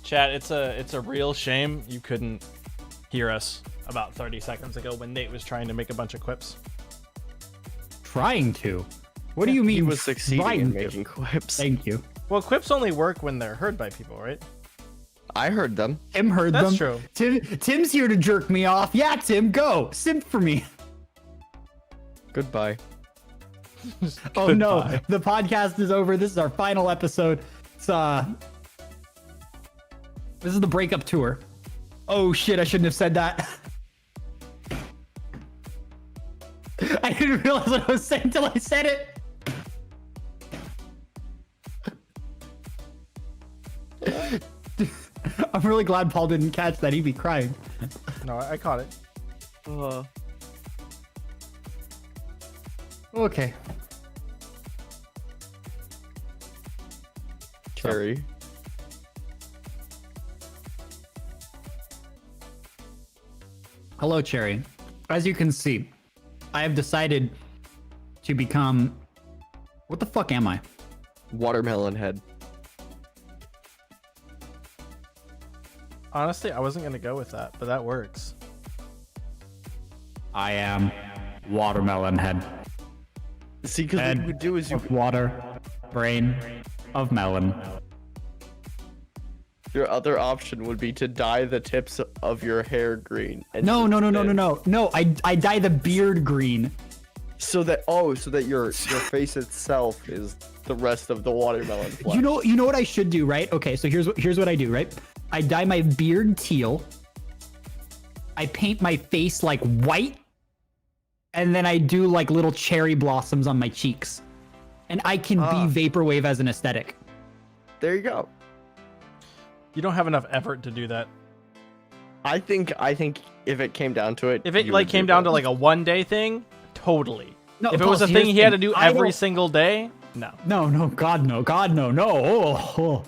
Chat, it's a real shame you couldn't hear us about 30 seconds ago when Nate was trying to make a bunch of quips. Trying to? What do you mean? He was succeeding in to? making quips. Thank you. Well, quips only work when they're heard by people, right? I heard them. Tim heard them. That's true. Tim's here to jerk me off. Yeah, Tim, go. Simp for me. Goodbye. Oh no, the podcast is over. This is our final episode. This is the breakup tour. Oh shit, I shouldn't have said that. I didn't realize what I was saying until I said it. I'm really glad Paul didn't catch that. He'd be crying. No, I caught it. Okay. Carrie. Hello, Cherry. As you can see, I have decided to become... What the fuck am I? Watermelon head. Honestly, I wasn't gonna go with that, but that works. I am watermelon head. See, because what you would do is you... Of water, brain of melon. Your other option would be to dye the tips of your hair green. And No. I dye the beard green. So that your face itself is the rest of the watermelon flesh. You know what I should do, right? Okay, so here's what I do, right? I dye my beard teal. I paint my face like white, and then I do like little cherry blossoms on my cheeks, and I can be vaporwave as an aesthetic. There you go. You don't have enough effort to do that. I think if it came down to it, If it like came down to like a 1-day thing, totally. No, if it was a thing he had to do I every don't- single day, no. No, God, no. Oh,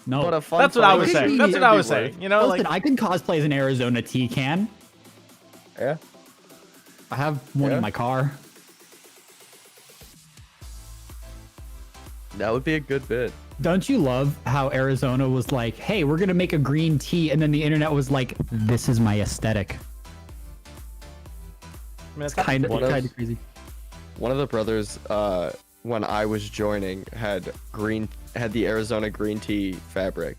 no. What a fun That's what I was photo saying. shoot That's what I was it'd be saying. You know, Listen, like I can cosplay as an Arizona T-can. worth. Yeah. I have one Yeah. in my car. That would be a good bit. Don't you love how Arizona was like, hey, we're going to make a green tea, and then the internet was like, this is my aesthetic. I mean, it's Kind of One of- crazy. One of the brothers, when I was joining, had the Arizona green tea fabric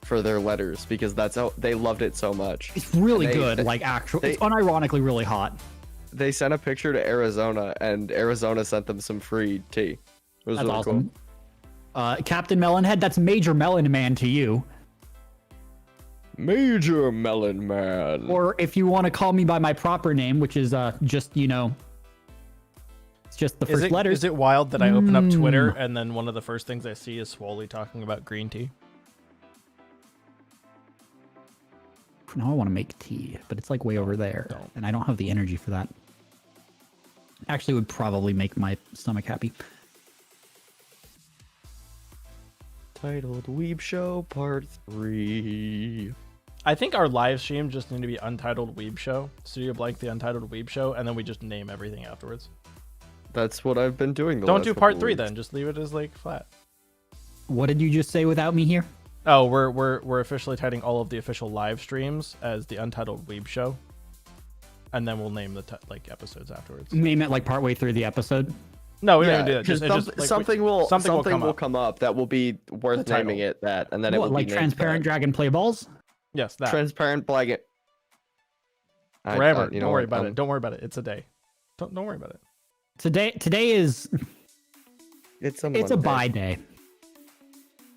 for their letters because that's how they loved it so much. It's really They- good. they- Like, actual, they- it's unironically really hot. They sent a picture to Arizona, and Arizona sent them some free tea. It was That's really awesome. Captain Melonhead, that's Major Melon Man to you. cool. Major Melon Man. Or if you want to call me by my proper name, which is just, it's just the first letter. Is it wild that I open up Twitter and then one of the first things I see is Swoley talking about green tea? Now I want to make tea, but it's like way over there, and I don't have the energy for that. Actually, would probably make my stomach happy. Titled Weeb Show Part 3. I think our live stream just need to be Untitled Weeb Show. Studio Blank, the Untitled Weeb Show, and then we just name everything afterwards. That's what I've been doing. Don't do part 3 then. Just leave it as like flat. What did you just say without me here? Oh, we're officially titling all of the official live streams as the Untitled Weeb Show, and then we'll name the episodes afterwards. Name it like partway through the episode. No, we Yeah, don't even do that. because Like, something will come come up that will be worth The naming title. it that, and then it What, will like be named transparent that. dragon play balls? Yes, that. Transparent blanket. Wherever. You know Don't worry what, about it. Don't worry about it. It's a day. Don't worry about it. Today is It's a it's a Monday. bye day.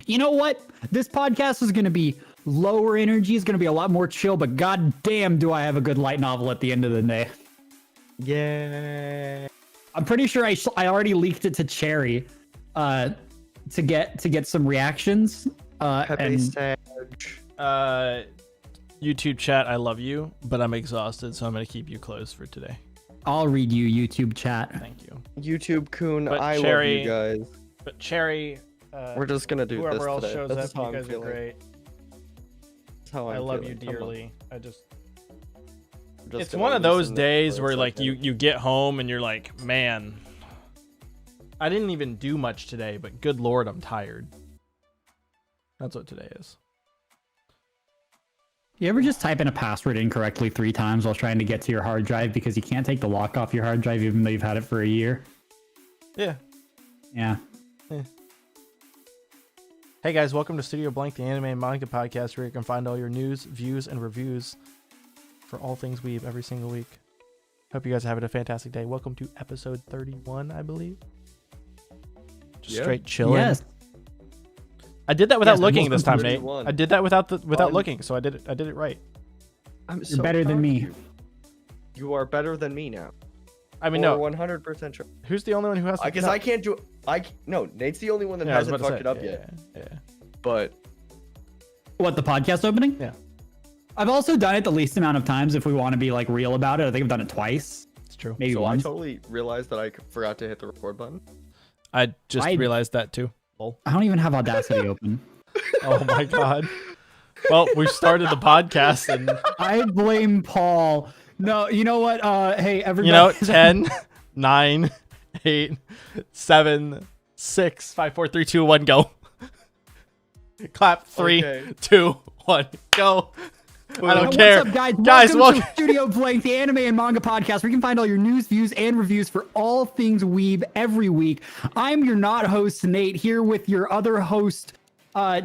You know what? This podcast is going to be lower energy. It's going to be a lot more chill, but goddamn, do I have a good light novel at the end of the day. Yeah. I'm pretty sure I already leaked it to Cherry to get some reactions. Pepe And Sage. YouTube chat, I love you, but I'm exhausted, so I'm gonna keep you closed for today. I'll read you YouTube chat. Thank you. YouTube Coon, But I Cherry- love you guys. But Cherry, We're just gonna do whoever this else today. shows That's up, just how you I'm guys are feeling. great. That's how I I'm love feeling. you Come on. dearly. I'm just It's gonna one of those listen to days where it's like Sunday. you get home and you're like, man, I didn't even do much today, but good lord, I'm tired. That's what today is. You ever just type in a password incorrectly 3 times while trying to get to your hard drive because you can't take the lock off your hard drive even though you've had it for a year? Yeah. Yeah. Hey guys, welcome to Studio Blank, the anime and manga podcast where you can find all your news, views, and reviews for all things weeb every single week. Hope you guys are having a fantastic day. Welcome to episode 31, I believe. Just straight chilling. Yes. I did that without Yes, looking most this time, Nate. important. I did that without looking, so I did it right. You're better than me. You are better than me now. I mean, no. 100% sure. Who's the only one who has to? I guess I can't do. No, Nate's the only one that Yeah, I was hasn't about to fucked say, it up yet. Yeah. But What, the podcast opening? Yeah. I've also done it the least amount of times if we want to be like real about it. I think I've done it twice. It's true. Maybe so I once. totally realized that I forgot to hit the record button. I just realized that too. Lol. I don't even have Audacity open. Oh my god. Well, we started the podcast and I blame Paul. No, you know what? Hey, everybody. you know 10, 9, 8, 7, 6, 5, 4, 3, 2, 1, go. Clap 3, Okay. 2, 1, go. I don't What's care. up, guys? Guys, welcome welcome. to Studio Blank, the anime and manga podcast, where you can find all your news, views, and reviews for all things weeb every week. I'm your not host, Nate, here with your other host,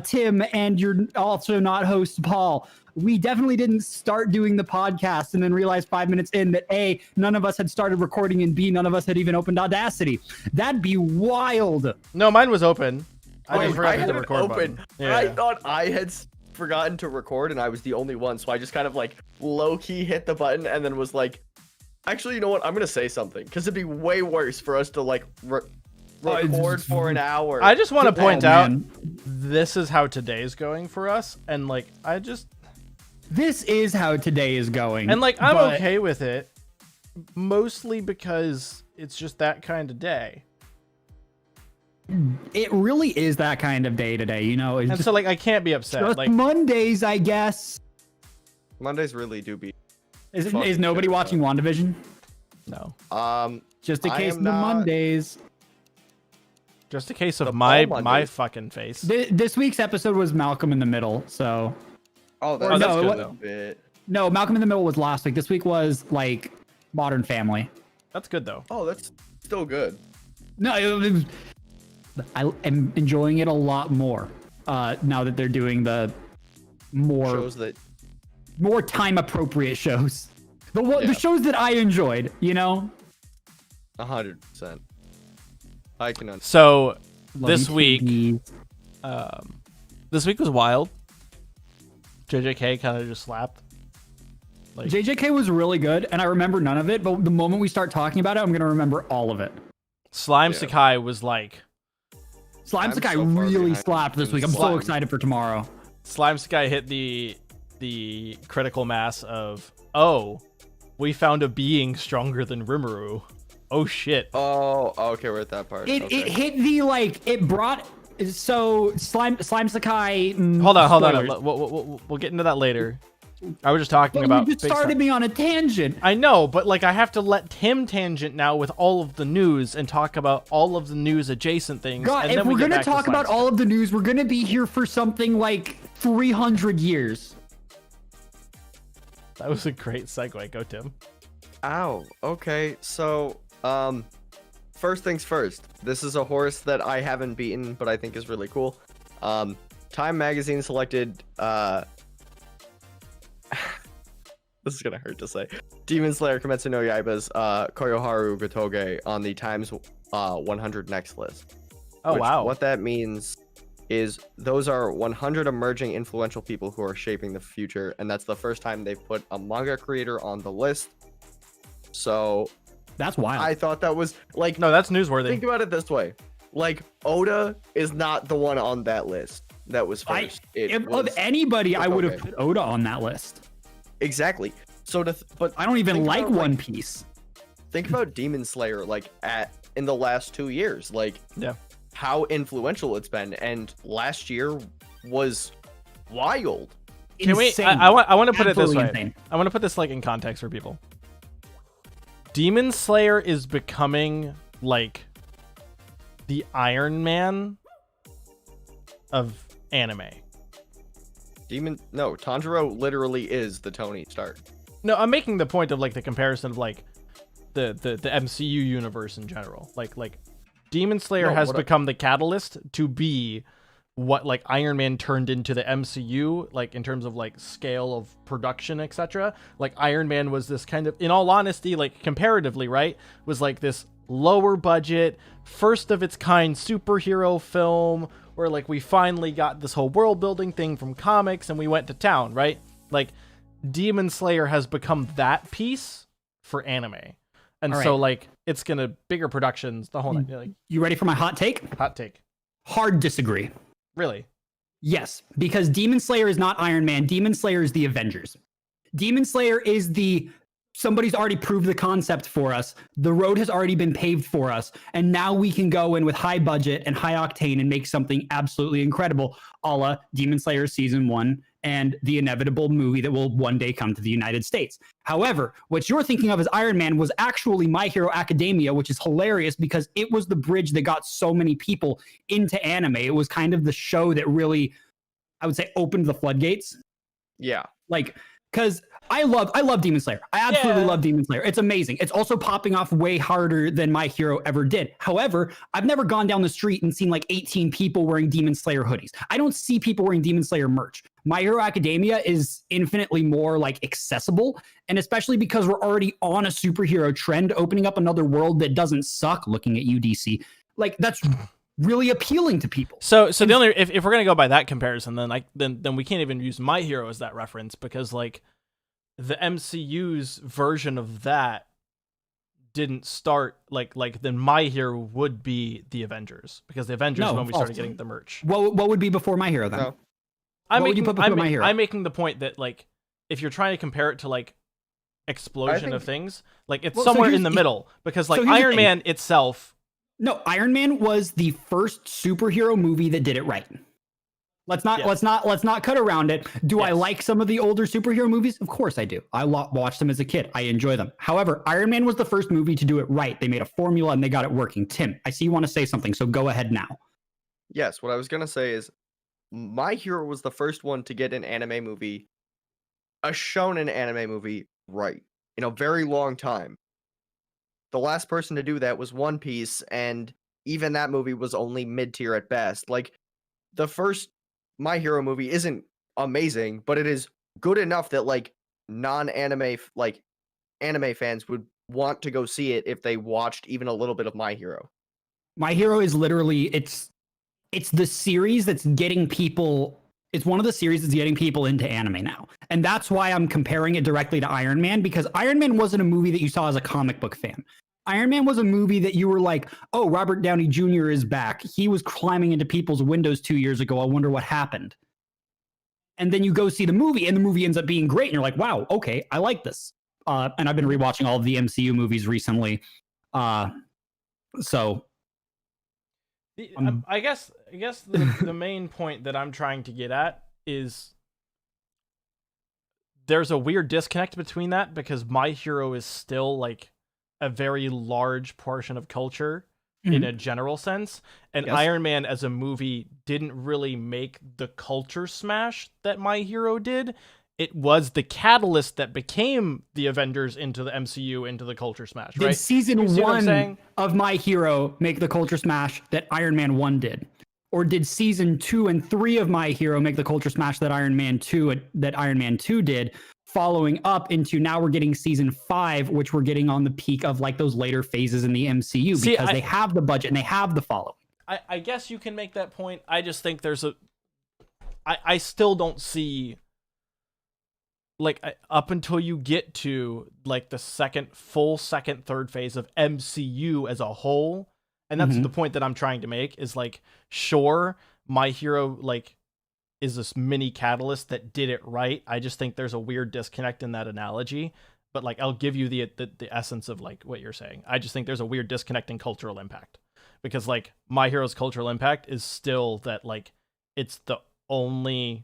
Tim, and your also not host, Paul. We definitely didn't start doing the podcast and then realized 5 minutes in that A, none of us had started recording, and B, none of us had even opened Audacity. That'd be wild. No, mine was open. I just I forgot to hit had the it record open. button. Yeah. I thought I had forgotten to record and I was the only one, so I just kind of like low-key hit the button and then was like, actually, you know what? I'm gonna say something because it'd be way worse for us to like record for an hour. I just want to point out man. this is how today's going for us, and like This is how today is going. and like I'm but- okay with it, mostly because it's just that kind of day. It really is that kind of day today, you know. It's And just, so like I can't be upset. just Like Mondays, I guess. Mondays really do be. Is Fucking nobody shit, watching WandaVision? no, Just a I case am of the not. Mondays. just a case of The my Paul my Mondays. fucking face. This week's episode was Malcolm in the Middle. So Oh, that's no, good, it though. bit. no, Malcolm in the Middle was last week. This week was like Modern Family. That's good though. Oh, that's still good. No, I am enjoying it a lot more now that they're doing the Shows that more time appropriate shows. The Yeah. shows that I enjoyed, you know. 100%. I can understand. So Love this you, week, TVs. this week was wild. JJK kind of just slapped. Like JJK was really good, and I remember none of it, but the moment we start talking about it, I'm going to remember all of it. Slime Yeah. Sakai was like Slime I'm Sakai so far really behind slapped this in week. I'm so Slime. excited for tomorrow. Slime Sakai hit the critical mass of, oh, we found a being stronger than Rimuru. Oh shit. Oh, okay, we're at that part. It okay. hit the, like, it brought... So, Slime Sakai... Hold on. spoilers. We'll get into that later. I was just talking But about you just big started stuff. me on a tangent. I know, but like I have to let Tim tangent now with all of the news and talk about all of the news adjacent things. God, and if then we we're get going to back talk Slime about Sakai. all of the news, we're going to be here for something like 300 years. That was a great segue. Go, Tim. Ow. Okay, so first things first. This is a horse that I haven't beaten, but I think is really cool. Time Magazine selected this is gonna hurt to say. Demon Slayer Kimetsu no Yaiba's Koyoharu Gotoge on the Times 100 Next list. Oh Which, wow. What that means is those are 100 emerging influential people who are shaping the future, and that's the first time they've put a manga creator on the list. So That's wild. I thought that was like, No, that's newsworthy. think about it this way: like Oda is not the one on that list that was first. Of anybody, I would have okay. put Oda on that list. Exactly. So but I don't even think like about, One Piece. think about Demon Slayer like in the last 2 years, like Yeah. how influential it's been, and last year was wild. Can we? Insane. I want to put it this Absolutely way. insane. I want to put this like in context for people. Demon Slayer is becoming like the Iron Man of anime. No, Tanjiro literally is the Tony Stark. No, I'm making the point of like the comparison of like the MCU universe in general. Like Demon Slayer No, has what become the catalyst to be what like Iron Man turned into the MCU, like in terms of like scale of production, etc. Like Iron Man was this kind of, in all honesty, like comparatively, right, was like this lower budget, first of its kind superhero film where like we finally got this whole world building thing from comics and we went to town, right? Like Demon Slayer has become that piece for anime. And All so right. like it's gonna bigger productions, the whole night. Like You ready for my hot take? hot take. Hard disagree. Really? Yes, because Demon Slayer is not Iron Man. Demon Slayer is the Avengers. Demon Slayer is somebody's already proved the concept for us. The road has already been paved for us. And now we can go in with high budget and high octane and make something absolutely incredible, a la Demon Slayer Season 1 and the inevitable movie that will one day come to the United States. However, what you're thinking of as Iron Man was actually My Hero Academia, which is hilarious because it was the bridge that got so many people into anime. It was kind of the show that really, I would say, opened the floodgates. Yeah. Like, because I love Demon Slayer. I absolutely Yeah. love Demon Slayer. It's amazing. It's also popping off way harder than My Hero ever did. However, I've never gone down the street and seen like 18 people wearing Demon Slayer hoodies. I don't see people wearing Demon Slayer merch. My Hero Academia is infinitely more like accessible, and especially because we're already on a superhero trend, opening up another world that doesn't suck. Looking at you, DC, like that's really appealing to people. So the only, if we're gonna go by that comparison, then we can't even use My Hero as that reference, because like the MCU's version of that didn't start like then My Hero would be the Avengers, because the Avengers is when we started getting the merch. What would be before My Hero then? No. I'm What would you making, put before My Hero? I'm making the point that like if you're trying to compare it to like explosion think- of things, like it's Well, so somewhere here's in the the- middle, because like so here's the Iron thing. Man itself. No, Iron Man was the first superhero movie that did it right. Let's not cut around it. Do I Yes. like some of the older superhero movies? Of course I do. I watched them as a kid. I enjoy them. However, Iron Man was the first movie to do it right. They made a formula and they got it working. Tim, I see you want to say something, so go ahead now. Yes, what I was gonna say is My Hero was the first one to get an anime movie, a shonen anime movie, right in a very long time. The last person to do that was One Piece, and even that movie was only mid-tier at best. Like, the first My Hero movie isn't amazing, but it is good enough that like non-anime like anime fans would want to go see it if they watched even a little bit of My Hero. My Hero is literally it's the series that's getting people. It's one of the series that's getting people into anime now. And that's why I'm comparing it directly to Iron Man, because Iron Man wasn't a movie that you saw as a comic book fan. Iron Man was a movie that you were like, oh, Robert Downey Jr. is back. He was climbing into people's windows 2 years ago. I wonder what happened. And then you go see the movie, and the movie ends up being great. And you're like, wow, okay, I like this. And I've been rewatching all of the MCU movies recently. So I guess the main point that I'm trying to get at is there's a weird disconnect between that, because My Hero is still like a very large portion of culture in a general sense, and Yes. Iron Man as a movie didn't really make the culture smash that My Hero did. It was the catalyst that became the Avengers into the MCU, into the culture smash, did right? season You see what I'm 1 saying? of My Hero make the culture smash that Iron Man 1 did? Or did season 2 and 3 of My Hero make the culture smash that Iron Man 2 did? Following up into now we're getting season 5, which we're getting on the peak of like those later phases in the MCU, See, because they have the budget and they have the following. I guess you can make that point. I just think there's I still don't see, like, up until you get to like the second, third phase of MCU as a whole, and that's Mhm. the point that I'm trying to make, is like, sure, My Hero like is this mini catalyst that did it right. I just think there's a weird disconnect in that analogy, but like I'll give you the essence of like what you're saying. I just think there's a weird disconnect in cultural impact, because like My Hero's cultural impact is still that like it's the only,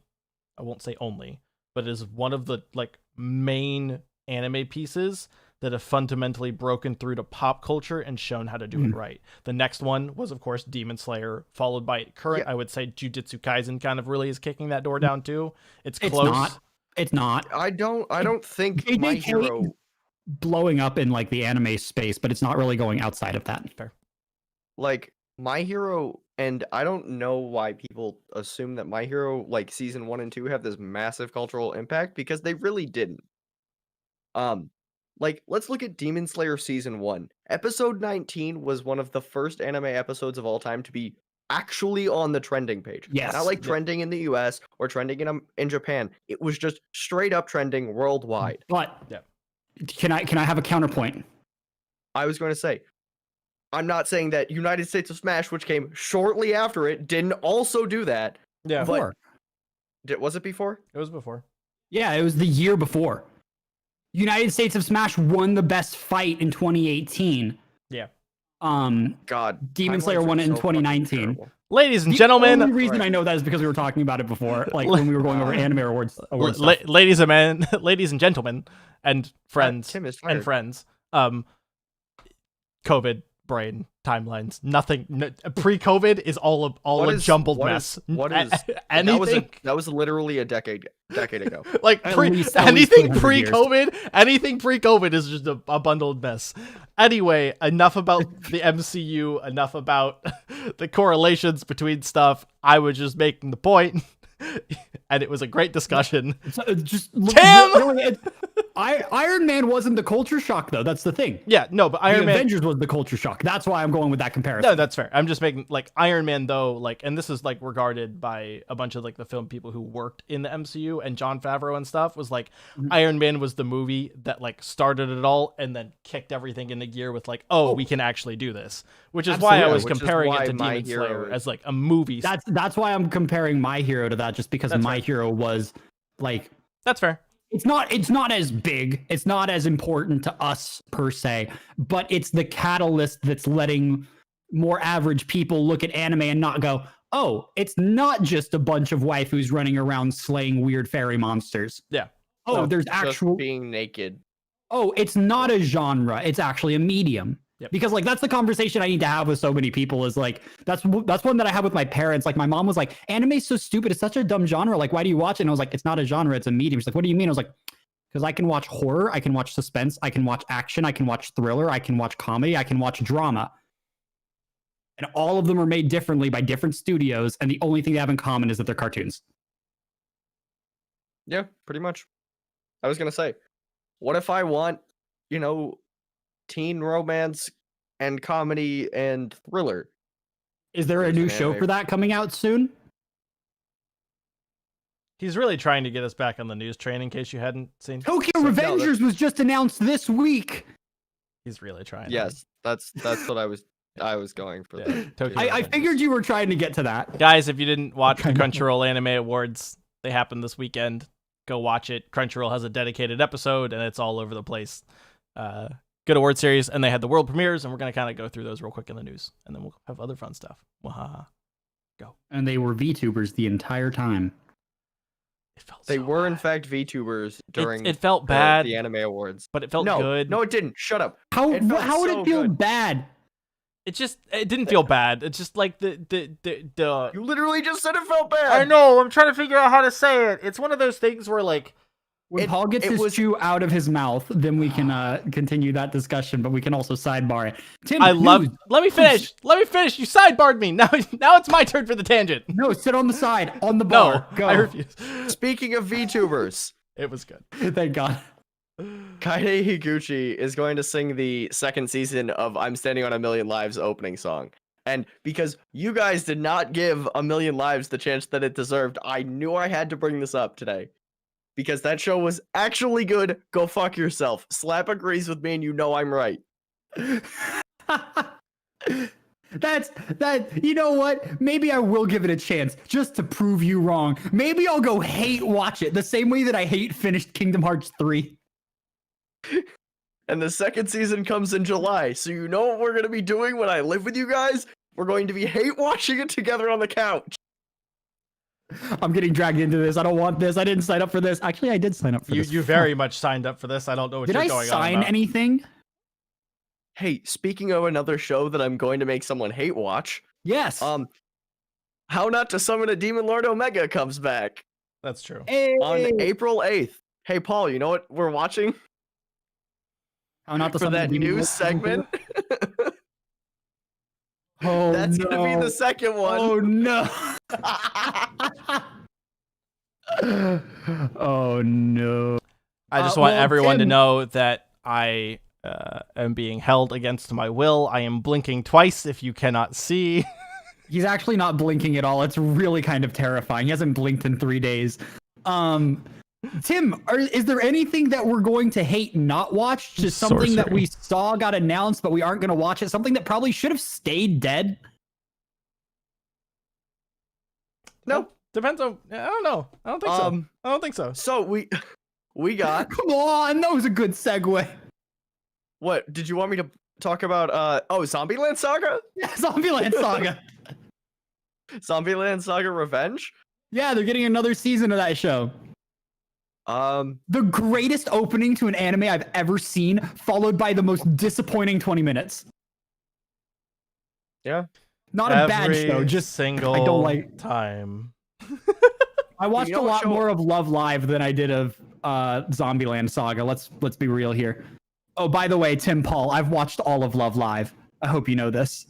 I won't say only, but it is one of the like main anime pieces that have fundamentally broken through to pop culture and shown how to do it right. The next one was, of course, Demon Slayer, followed by current. I would say Jujutsu Kaisen kind of really is kicking that door down too. It's close. It's not. I don't think My Hero blowing up in like the anime space, but it's not really going outside of that. Fair. Like My Hero, and I don't know why people assume that My Hero like season 1 and 2 have this massive cultural impact, because they really didn't. Like, let's look at Demon Slayer season 1. Episode 19 was one of the first anime episodes of all time to be actually on the trending page. Yes. Not like trending in the US or trending in Japan. It was just straight up trending worldwide. But can I have a counterpoint? I was going to say, I'm not saying that United States of Smash, which came shortly after it, didn't also do that. Yeah. Before. Was it before? It was before. Yeah, it was the year before. United States of Smash won the best fight in 2018. Yeah. God. Demon Slayer won it in 2019. Ladies and gentlemen, the only reason I know that is because we were talking about it before, like when we were going over anime awards stuff. ladies and gentlemen, and friends, Tim is tired. and friends. COVID brain timelines. Nothing. Pre-COVID is all a jumbled mess. Anything that was literally a decade ago. like anything pre-COVID is just a bundled mess. Anyway, enough about the MCU. Enough about the correlations between stuff. I was just making the point, and it was a great discussion. Tim. Iron Man wasn't the culture shock, though. That's the thing. Yeah, no, but Iron Man... Avengers was the culture shock. That's why I'm going with that comparison. No, that's fair. I'm just making, like, Iron Man, though, like, and this is, like, regarded by a bunch of, like, the film people who worked in the MCU, and Jon Favreau and stuff, was, like, Iron Man was the movie that, like, started it all, and then kicked everything into gear with, like, we can actually do this. Which is why I was comparing it to Demon Slayer as, like, a movie. That's why I'm comparing My Hero to that, just because My Hero was, like... That's fair. It's not as big. It's not as important to us per se, but it's the catalyst that's letting more average people look at anime and not go, oh, it's not just a bunch of waifus running around slaying weird fairy monsters. Yeah. Oh, No, there's actual being naked. Oh, it's not a genre. It's actually a medium. Yep. Because like that's the conversation I need to have with so many people is like that's one that I have with my parents. Like my mom was like, anime's so stupid, it's such a dumb genre, like why do you watch it? And I was like, it's not a genre, it's a medium. She's like, what do you mean? I was like, because I can watch horror, I can watch suspense, I can watch action, I can watch thriller, I can watch comedy, I can watch drama, and all of them are made differently by different studios, and the only thing they have in common is that they're cartoons. Yeah, pretty much. I was gonna say, what if I want, teen romance and comedy and thriller? Is there a new show for that coming out soon? He's really trying to get us back on the news train, in case you hadn't seen. Tokyo Revengers was just announced this week. He's really trying. Yes, that's what I was going for. Yeah, I figured you were trying to get to that. Guys, if you didn't watch the Crunchyroll Anime Awards, they happened this weekend. Go watch it. Crunchyroll has a dedicated episode, and it's all over the place. Good award series, and they had the world premieres, and we're going to kind of go through those real quick in the news, and then we'll have other fun stuff. Wahaha. Go. And they were VTubers the entire time. They were in fact VTubers during it felt bad, the Anime Awards, but it felt good. No, it didn't. Shut up. How would it feel bad? It didn't feel bad. It's just like the You literally just said it felt bad. I know. I'm trying to figure out how to say it. It's one of those things where like when Paul gets his chew out of his mouth, then we can continue that discussion, but we can also sidebar it. Tim, let me finish. Let me finish. You sidebarred me. Now it's my turn for the tangent. No, sit on the side, on the bar. No, go. I refuse. Speaking of VTubers, it was good. Thank God. Kaede Higuchi is going to sing the second season of I'm Standing on a Million Lives opening song. And because you guys did not give A Million Lives the chance that it deserved, I knew I had to bring this up today. Because that show was actually good. Go fuck yourself. Slap agrees with me and you know I'm right. You know what? Maybe I will give it a chance just to prove you wrong. Maybe I'll go watch it the same way that I finished Kingdom Hearts 3. And the second season comes in July. So you know what we're going to be doing when I live with you guys? We're going to be watching it together on the couch. I'm getting dragged into this. I don't want this. I didn't sign up for this. Actually, I did sign up for You this. you very much signed up for this. I don't know what Did you're I going on sign about. anything? Hey, speaking of another show that I'm going to make someone hate watch, Yes. How Not to Summon a Demon Lord Omega comes back That's true. on Hey. April 8th. Hey, Paul, you know what we're watching How not to for summon that the demon news lord? segment? Oh That's no. gonna be the second one. Oh no. Oh no. I just want well, everyone to Tim- know that I am being held against my will. I am blinking twice if you cannot see. He's actually not blinking at all. It's really kind of terrifying. He hasn't blinked in 3 days. Tim, is there anything that we're going to hate not watch? Just something that we saw got announced, but we aren't going to watch it? Something that probably should have stayed dead? No. Depends on. I don't know. I don't think so. I don't think so. So we got Come on, that was a good segue. what? Did you want me to talk about? Zombieland Saga, Yeah, Zombieland Saga. Zombieland Saga Revenge. Yeah, they're getting another season of that show. The greatest opening to an anime I've ever seen, followed by the most disappointing 20 minutes. Yeah. Not a bad show, just single I don't like time. I watched You know a what lot show- more of Love Live than I did of Zombieland Saga. Let's be real here. Oh, by the way, Tim Paul, I've watched all of Love Live. I hope you know this.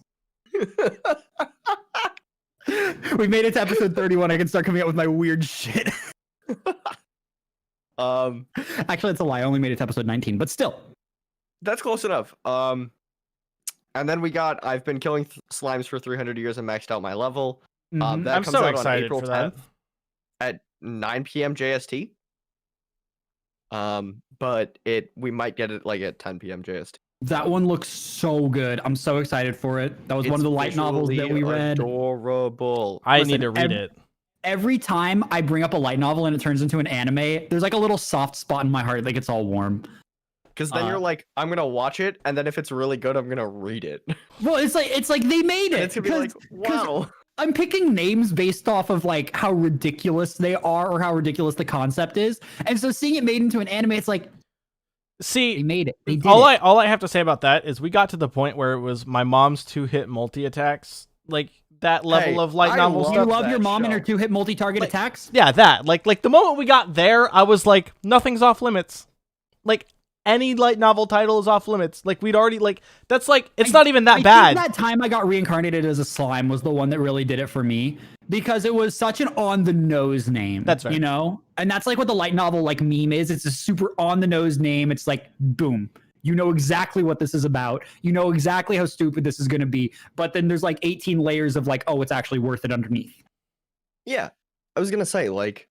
We made it to episode 31. I can start coming up with my weird shit. Actually, it's a lie. I only made it to episode 19, but still. That's close enough. And then we got I've been killing slimes for 300 years and maxed out my level. Mhm. That I'm comes so out excited on April for that. 10th at 9 p.m. JST. But we might get it like at 10 p.m. JST. That one looks so good. I'm so excited for it. That was one of the light novels that we read. Adorable. I Listen, need to read it. Every time I bring up a light novel and it turns into an anime, there's like a little soft spot in my heart that gets all warm. Because then you're like, I'm gonna watch it, and then if it's really good, I'm gonna read it. Well, it's like they made And it. it's gonna be like, wow. I'm picking names based off of like how ridiculous they are or how ridiculous the concept is. And so seeing it made into an anime, it's like they See, made it. They did all it. I have to say about that is we got to the point where it was my mom's 2-hit multi attacks, like that level Hey, of light I novel love You stuff. love that your mom and show. her 2-hit multi-target Like- attacks? Yeah, that like the moment we got there, I was like, nothing's off limits. Like any light novel title is off limits. Like we'd already like that's like it's not even that I bad. think that time I got reincarnated as a slime was the one that really did it for me because it was such an on the nose name. That's fair. You know? And that's like what the light novel like meme is. It's a super on the nose name. It's like boom. You know exactly what this is about. You know exactly how stupid this is going to be. But then there's like 18 layers of like, oh, it's actually worth it underneath. Yeah. I was gonna say, like,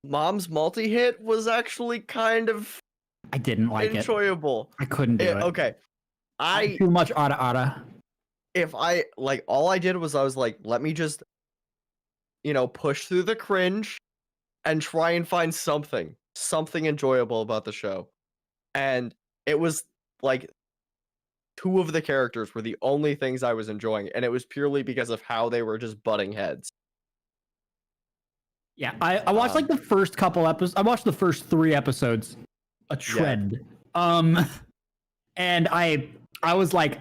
Mom's multi-hit was actually kind of I didn't like it. enjoyable. I couldn't do it. Okay. Too much ada. If I like all I did was I was like, let me just push through the cringe and try and find something enjoyable about the show. And it was like two of the characters were the only things I was enjoying, and it was purely because of how they were just butting heads. Yeah, I watched like the first couple episodes. I watched the first 3 episodes. A trend. And I was like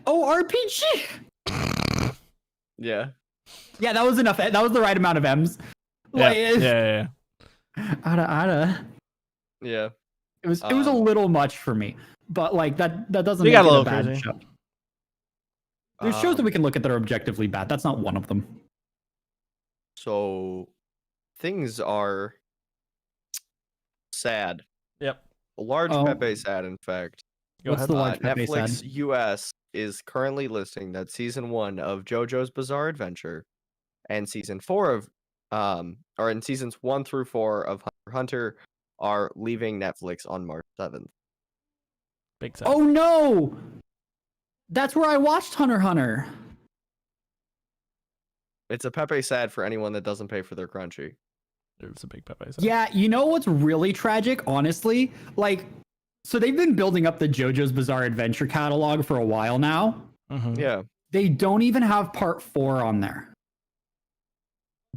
MMMMMORPG? Yeah. Yeah, that was enough. That was the right amount of M's. Yeah. Ada. Yeah. It was a little much for me. But like that doesn't You make got a it a little bad crazy. show. There's shows that we can look at that are objectively bad. That's not one of them. So things are sad. Yep. A large Oh. Pepe sad, in fact. Go What's ahead. the large Pepe Netflix sad? US is currently listing that season 1 of JoJo's Bizarre Adventure and season 4 of or in seasons 1 through 4 of Hunter x Hunter are leaving Netflix on March 7th. Big sad. Oh no! That's where I watched Hunter x Hunter. It's a Pepe sad for anyone that doesn't pay for their Crunchy. It's a big Pepe sad. Yeah, you know what's really tragic, honestly? Like, So they've been building up the JoJo's Bizarre Adventure catalog for a while now. Mhm. Yeah. They don't even have part 4 on there.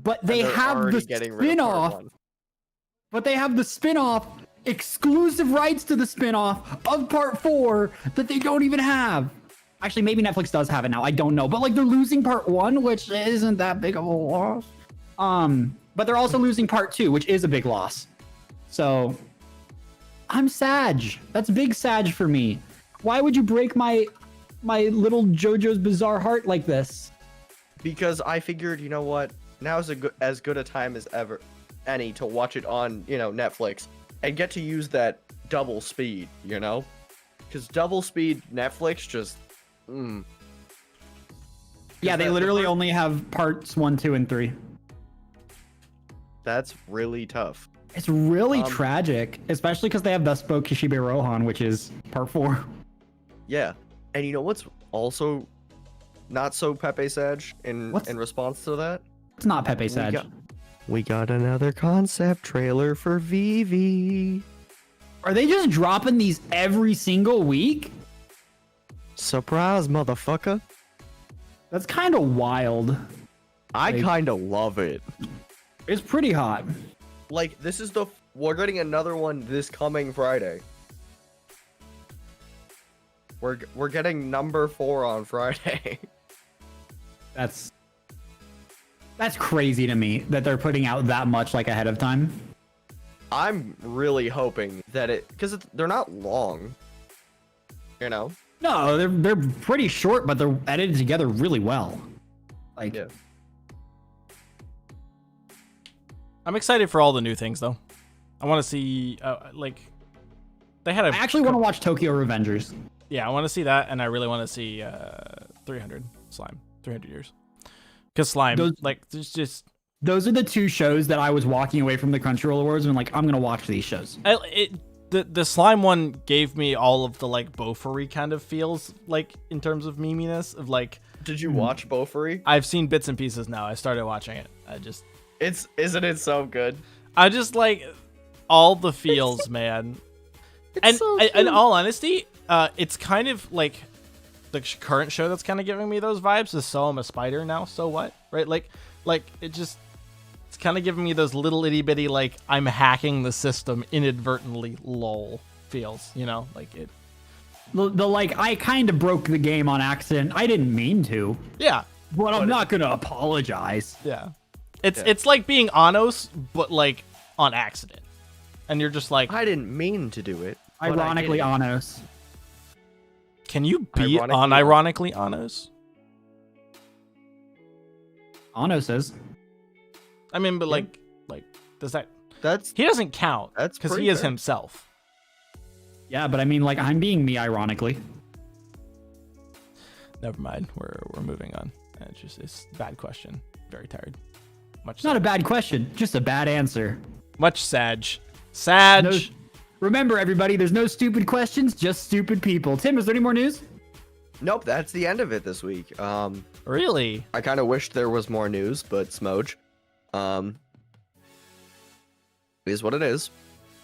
But they they're have the already getting rid of part spin-off. one. But they have the spin-off, exclusive rights to the spin-off of part 4 that they don't even have. Actually, maybe Netflix does have it now. I don't know. But like they're losing part 1, which isn't that big of a loss. But they're also losing part 2, which is a big loss. So I'm sad. That's big sad for me. Why would you break my little JoJo's Bizarre heart like this? Because I figured, you know what? Now's as good a time as ever any to watch it on, Netflix and get to use that double speed, Because double speed Netflix just Yeah, they literally only have parts 1, 2, and 3. That's really tough. It's really tragic, especially because they have Bespo Kishibe Rohan, which is part 4. Yeah. And you know what's also not so Pepe Sage in response to that? It's not Pepe Sage. We got another concept trailer for Vivi. Are they just dropping these every single week? Surprise, motherfucker. That's kind of wild. I kind of love it. It's pretty hot. Like, we're getting another one this coming Friday. We're getting number 4 on Friday. That's crazy to me that they're putting out that much like ahead of time. I'm really hoping that because they're not long, No, they're pretty short, but they're edited together really well. Like, yeah. I'm excited for all the new things though. I want to see they had I actually want to watch Tokyo Revengers. Yeah, I want to see that, and I really want to see 300 Slime, 300 years. Because Slime, there's just... Those are the 2 shows that I was walking away from the Crunchyroll Awards and I'm going to watch these shows. The Slime one gave me all of the, Bofuri kind of feels, in terms of meminess, of, Did you watch Bofuri? I've seen bits and pieces now. I started watching it. Isn't it so good? I just like all the feels, man. And so in all honesty, it's kind of like the current show that's kind of giving me those vibes is So I'm a Spider Now, So What? Right? It's kind of giving me those little itty bitty, I'm hacking the system inadvertently lol feels, it. I kind of broke the game on accident. I didn't mean to. Yeah. But I'm not going to apologize. Yeah. It's like being Anos, but on accident. And you're just like, I didn't mean to do it. Ironically, Anos. Can you be unironically Anos? Anos is. I mean, but does that? He doesn't count. That's because he is himself. Yeah, but I mean, I'm being me ironically. Never mind. We're moving on. It's a bad question. Very tired. It's not a bad question, just a bad answer. Much Sag. Remember, everybody, there's no stupid questions, just stupid people. Tim, is there any more news? Nope, that's the end of it this week. Really? I kind of wished there was more news, but Smoj. It is what it is.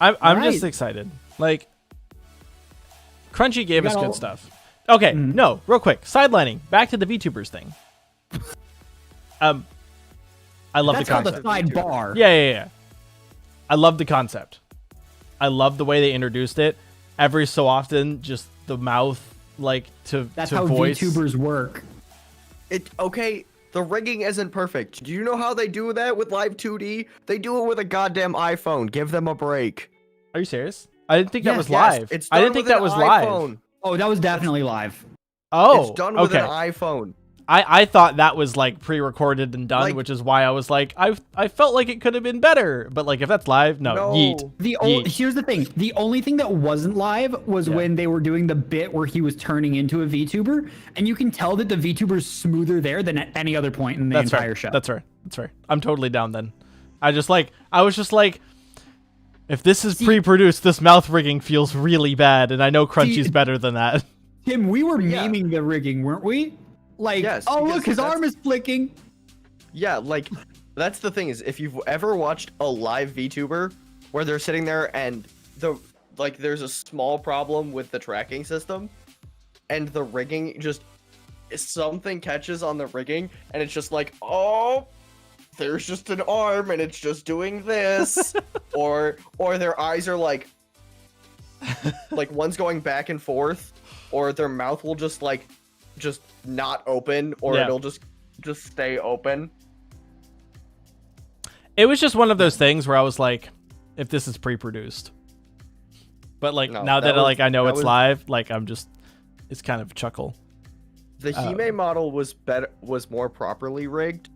I'm just excited. Crunchy gave us good stuff. Okay, no, real quick. Sidelining. Back to the VTubers thing. I love the concept. That's called a sidebar. Yeah. I love the concept. I love the way they introduced it. Every so often, just the mouth, That's to how voice. VTubers work. The rigging isn't perfect. Do you know how they do that with Live 2D? They do it with a goddamn iPhone. Give them a break. Are you serious? I didn't think that was live. I didn't think that was live. Oh, that was definitely live. Oh, it's done with an iPhone. I thought that was pre-recorded and done, which is why I was I felt like it could have been better. But if that's live, no. Yeet. Here's the thing. The only thing that wasn't live was when they were doing the bit where he was turning into a VTuber, and you can tell that the VTuber's smoother there than at any other point in the entire show. That's right. I'm totally down then. I was just like, if this is pre-produced, this mouth rigging feels really bad, and I know Crunchy's better than that. Tim, we were memeing the rigging, weren't we? Yes, oh look, his arm is flicking. Yeah, that's the thing is, if you've ever watched a live VTuber where they're sitting there and like there's a small problem with the tracking system, and the rigging just something catches on the rigging, and it's just like, oh, there's just an arm, and it's just doing this, or their eyes are like one's going back and forth, or their mouth will just not open, or it'll just stay open. It was just one of those things where I was like, if this is pre-produced. But like now that I know it's live, like it's kind of chuckle. The Hime model was more properly rigged,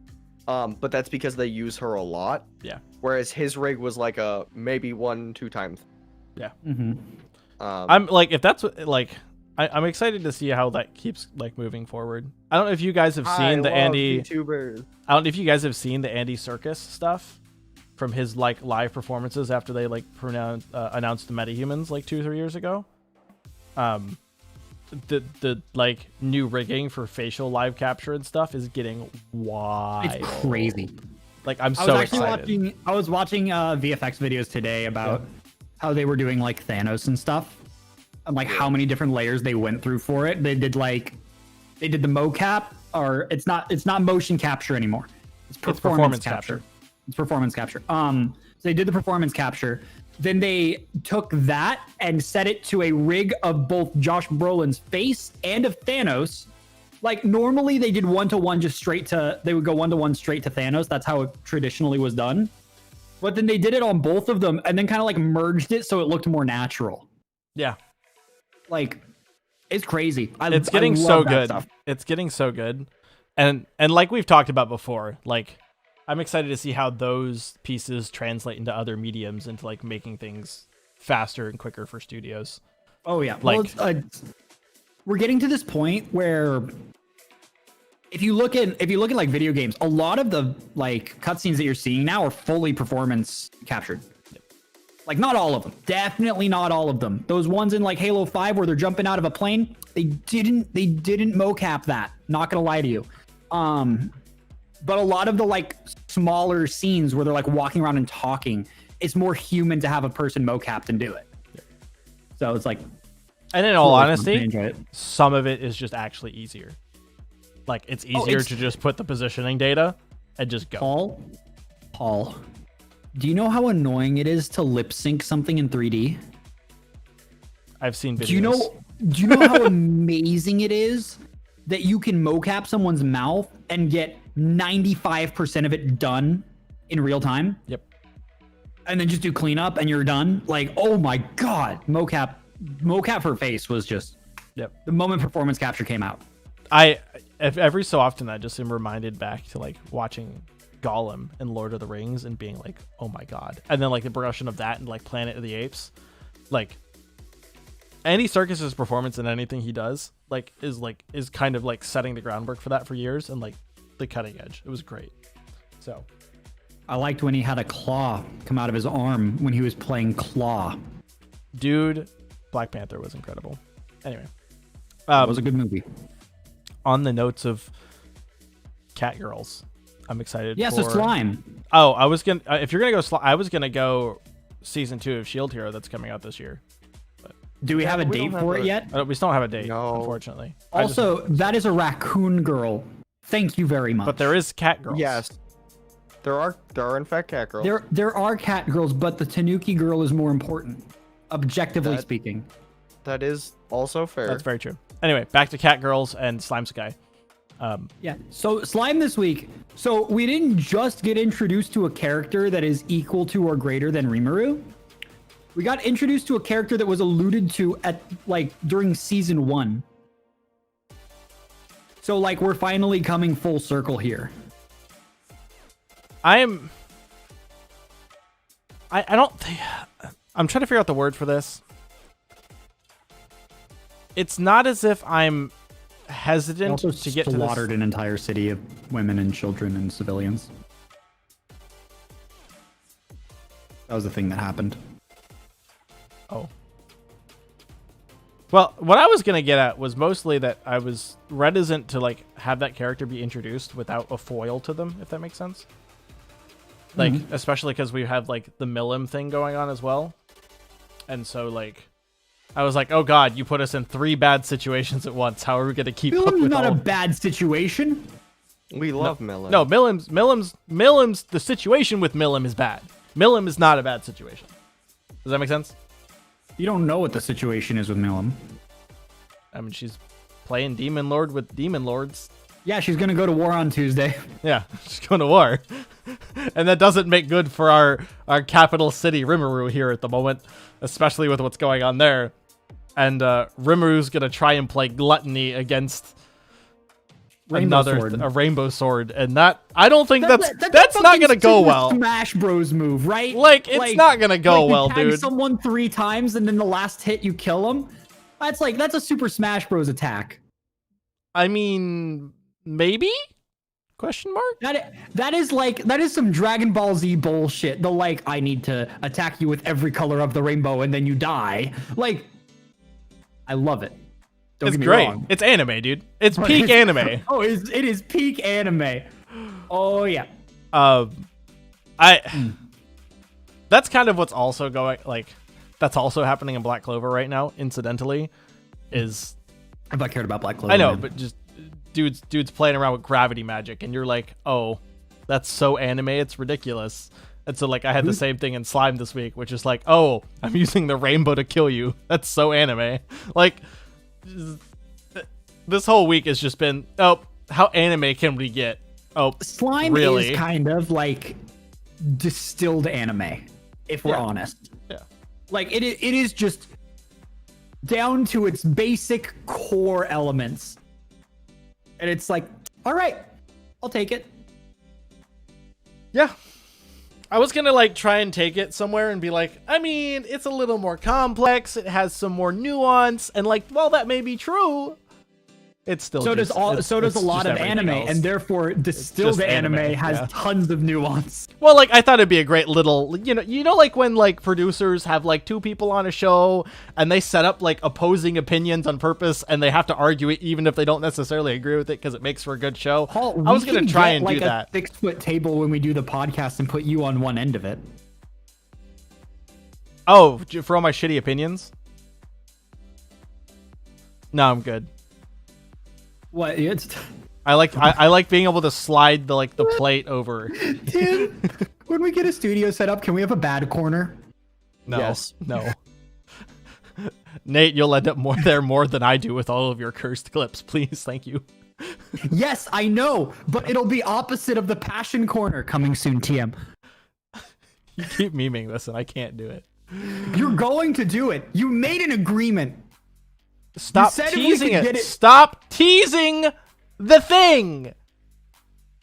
but that's because they use her a lot. Yeah. Whereas his rig was like a maybe 1-2 times. Yeah. Mm-hmm. I'm like, if that's what, like, I'm excited to see how that keeps like moving forward. I don't know if you guys have seen the Andy YouTubers. I don't know if you guys have seen the Andy Serkis stuff from his like live performances after they like announced the metahumans like 2 or 3 years ago. The like new rigging for facial live capture and stuff is getting wild. It's crazy. Like I'm so excited. I was watching VFX videos today about how they were doing like Thanos and stuff, and like how many different layers they went through for it. They did the mocap, or it's not motion capture anymore. It's performance capture. It's performance capture. So they did the performance capture. Then they took that and set it to a rig of both Josh Brolin's face and of Thanos. Like normally they did 1-to-1 they would go 1-to-1 straight to Thanos. That's how it traditionally was done. But then they did it on both of them and then kind of like merged it so it looked more natural. Yeah. Like it's crazy. It's getting so good. It's getting so good. And like we've talked about before, like I'm excited to see how those pieces translate into other mediums, into like making things faster and quicker for studios. Oh yeah. Like we're getting to this point where if you look at like video games, a lot of the like cutscenes that you're seeing now are fully performance captured. Like not all of them. Definitely not all of them. Those ones in like Halo 5 where they're jumping out of a plane, they didn't mocap that. Not gonna lie to you. But a lot of the like smaller scenes where they're like walking around and talking, it's more human to have a person mocapped and do it. So it's like, and in all honesty, some of it is just actually easier. Like it's easier to just put the positioning data and just go. Paul, do you know how annoying it is to lip sync something in 3D? I've seen videos. Do you know how amazing it is that you can mocap someone's mouth and get 95% of it done in real time? Yep. And then just do cleanup and you're done? Like, oh my God, mocap for face was just, the moment performance capture came out. Every so often I just am reminded back to like watching Gollum in Lord of the Rings and being like, oh my God. And then like the progression of that and like Planet of the Apes. Like Andy Serkis's performance in anything he does is kind of like setting the groundwork for that for years, and like the cutting edge. It was great. So I liked when he had a claw come out of his arm when he was playing Claw. Dude, Black Panther was incredible. Anyway. It was a good movie. On the notes of cat girls, I'm excited. Yeah, so Slime. Oh, I was gonna if you're gonna go I was gonna go season 2 of Shield Hero that's coming out this year. But do we have a date for it yet? We still don't have a date, unfortunately. Also, that is a raccoon girl. Thank you very much. But there is cat girls. Yes. There are in fact cat girls. There are cat girls, but the Tanuki girl is more important, objectively speaking. That is also fair. That's very true. Anyway, back to cat girls and Slime Sky. Yeah. So Slime this week. So we didn't just get introduced to a character that is equal to or greater than Rimuru. We got introduced to a character that was alluded to at like during season 1. So like we're finally coming full circle here. I'm trying to figure out the word for this. It's not as if I'm hesitant to get to this. Slaughtered an entire city of women and children and civilians. That was the thing that happened. Oh. Well, what I was gonna get at was mostly that I was reticent to like have that character be introduced without a foil to them, if that makes sense. Like, especially because we have like the Milim thing going on as well. And so like I was like, oh god, you put us in 3 bad situations at once. How are we gonna keep up Millim's with not all? a bad situation. We love Millim. No, Millim's the situation with Millim is bad. Millim is not a bad situation. Does that make sense? You don't know what the situation is with Millim. I mean, she's playing Demon Lord with Demon Lords. Yeah, she's gonna go to war on Tuesday. Yeah, she's going to war. And that doesn't make good for our capital city, Rimuru, here at the moment, especially with what's going on there. And Rimuru's going to try and play Gluttony against a Rainbow Sword. And that, I don't think that's not going to go well. Smash Bros move, right? Like, it's not going to go well, you tag dude. someone 3 times and then the last hit you kill them. That's a Super Smash Bros attack. I mean, maybe? Question mark? That is some Dragon Ball Z bullshit. The like, I need to attack you with every color of the rainbow and then you die. Like, I love it. Don't It's get me great. wrong. It's anime, dude. It's peak anime. Oh, it is peak anime. Oh yeah. That's kind of what's also going, like, that's also happening in Black Clover right now, incidentally, is... If I cared about Black Clover. I know, man. but just dudes playing around with gravity magic, and you're like, oh, that's so anime, it's ridiculous. And so, like, I had the same thing in Slime this week, which is like, oh, I'm using the rainbow to kill you. That's so anime. Like, this whole week has just been, oh, how anime can we get? Oh, Slime really? is kind of like distilled anime, if we're honest. Yeah. Like, it is just down to its basic core elements. And it's like, all right, I'll take it. Yeah. I was gonna like try and take it somewhere and be like, I mean, it's a little more complex. It has some more nuance, and like, while that may be true, it's still So does a lot of anime, else. and therefore distilled just anime anime, has yeah. tons of nuance. Well, like, I thought it'd be a great little, you know, like when like producers have like 2 people on a show and they set up like opposing opinions on purpose, and they have to argue it even if they don't necessarily agree with it because it makes for a good show. Paul, I was gonna try and do like that. a 6-foot table when we do the podcast and put you on one end of it. Oh, for all my shitty opinions? No, I'm good. What? It's I like being able to slide the plate over. dude. When we get a studio set up, can we have a bad corner? No, Yes. no. Nate, you'll end up more than I do with all of your cursed clips. Please, thank you. Yes, I know, but it'll be opposite of the passion corner coming soon. TM. You keep memeing this, and I can't do it. You're going to do it. You made an agreement. Stop said if we teasing could it. get it- Stop teasing the thing.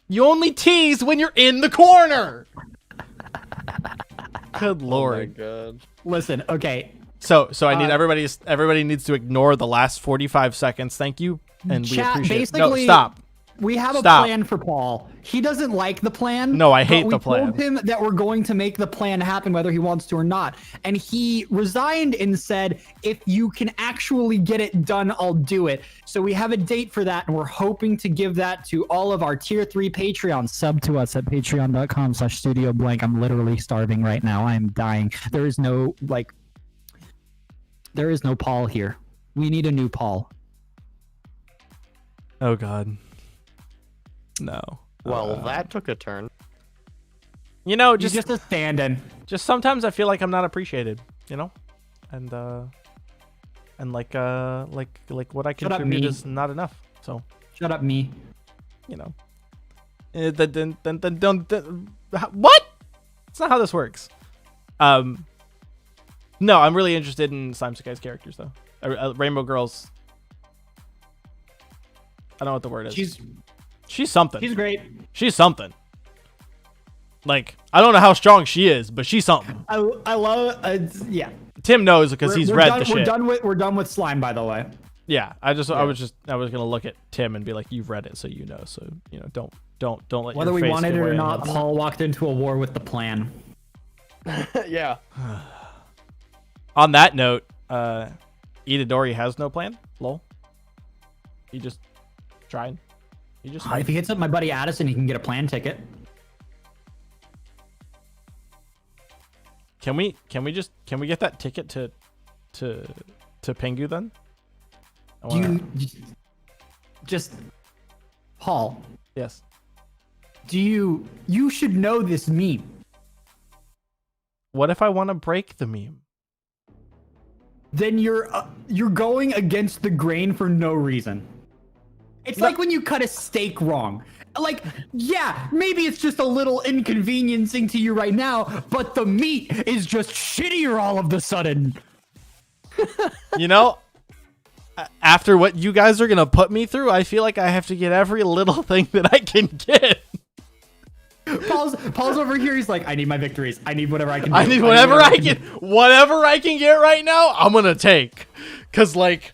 You only tease when you're in the corner. Good Oh my lord. god. Listen, okay. So I need everybody needs to ignore the last 45 seconds. Thank you, and we Chat, appreciate it. No, basically- stop. We have a Stop. plan for Paul. He doesn't like the plan. No, I but hate the plan. We told him that we're going to make the plan happen whether he wants to or not. And he resigned and said, if you can actually get it done, I'll do it. So we have a date for that, and we're hoping to give that to all of our tier 3 Patreons. Sub to us at patreon.com/studio blank. I'm literally starving right now. I am dying. There is no Paul here. We need a new Paul. Oh god. No. Well, that took a turn. You know, He's just just a stand-in. sometimes I feel like I'm not appreciated, you know? And like what I Shut up, contribute me. is not enough. So, Shut up, me. you know. What? That's not how this works. No, I'm really interested in Slime Sakai's characters though. Rainbow Girls. I don't know what the word is. She's something. She's great. She's something. Like, I don't know how strong she is, but she's something. I love yeah. Tim knows because he's read the shit. We're done with Slime, by the way. Yeah, I was gonna look at Tim and be like, you've read it, so you know. So you know, don't let Whether your we face wanted get it or away. not, Paul walked into a war with the plan. Yeah. On that note, Itadori has no plan. Lol. He just tried. He just. If he hits up my buddy Addison, he can get a plan ticket. Can we get that ticket to Pingu then? Just Paul? Yes. You should know this meme. What if I want to break the meme? Then you're going against the grain for no reason. It's like when you cut a steak wrong. Like, yeah, maybe it's just a little inconveniencing to you right now, but the meat is just shittier all of the sudden. You know, after what you guys are going to put me through, I feel like I have to get every little thing that I can get. Paul's over here. He's like, I need my victories. I need whatever I can do. I need whatever I can get right now, I'm going to take. Because, like,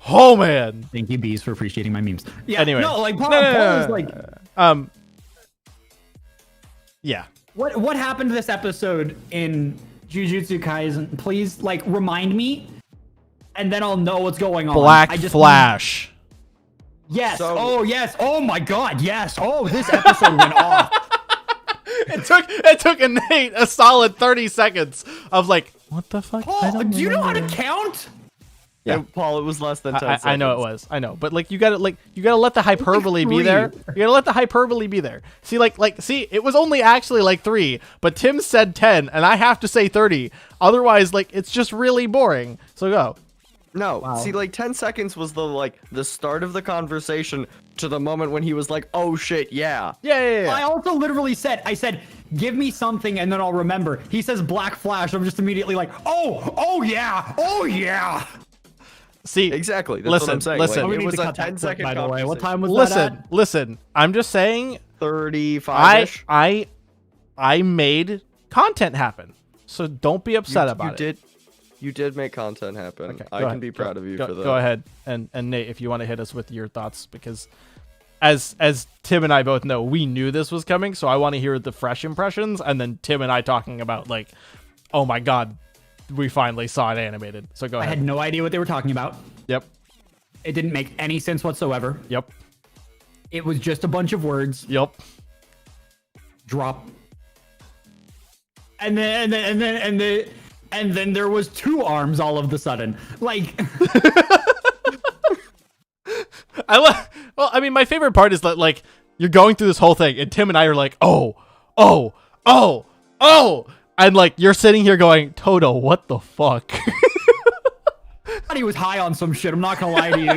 oh, man. Thank you, Bees, for appreciating my memes. Yeah, anyway. No, like, Paul is like... Yeah. What happened to this episode in Jujutsu Kaisen? Please, like, remind me, and then I'll know what's going on. Black Flash. Yes. Oh, yes. Oh my God. Yes. Oh, this episode went off. It took Nate a solid 30 seconds of like, what the fuck? Paul, do you know how to count? Yeah, Paul, it was less than 10 seconds. I know it was. I know, but like you gotta let the hyperbole be there. You gotta let the hyperbole be there. See, see, it was only actually like 3, but Tim said 10, and I have to say 30. Otherwise, like it's just really boring. So go. No, Wow. See, like 10 seconds was the start of the conversation to the moment when he was like, "Oh shit, yeah." Yeah. I also literally said, give me something and then I'll remember. He says Black Flash. I'm just immediately like, oh yeah. See, Exactly. That's what I'm saying. Listen. Like, we it need was to a cut that 10 clip, second by the way. What conversation. time was that at? Listen. I'm just saying. 35-ish. I made content happen, so don't be upset about it. You did make content happen. Okay, I can be proud of you for that. Go ahead, and Nate, if you want to hit us with your thoughts, because as Tim and I both know, we knew this was coming, so I want to hear the fresh impressions, and then Tim and I talking about like, oh my God, we finally saw it animated. So go I ahead. had no idea what they were talking about. Yep. It didn't make any sense whatsoever. Yep. It was just a bunch of words. Yep. Drop. And then there was 2 arms all of the sudden. Like Well, I mean, my favorite part is that like you're going through this whole thing, and Tim and I are like, oh, and like you're sitting here going, Toto, what the fuck? thought he was high on some shit. I'm not gonna lie to you.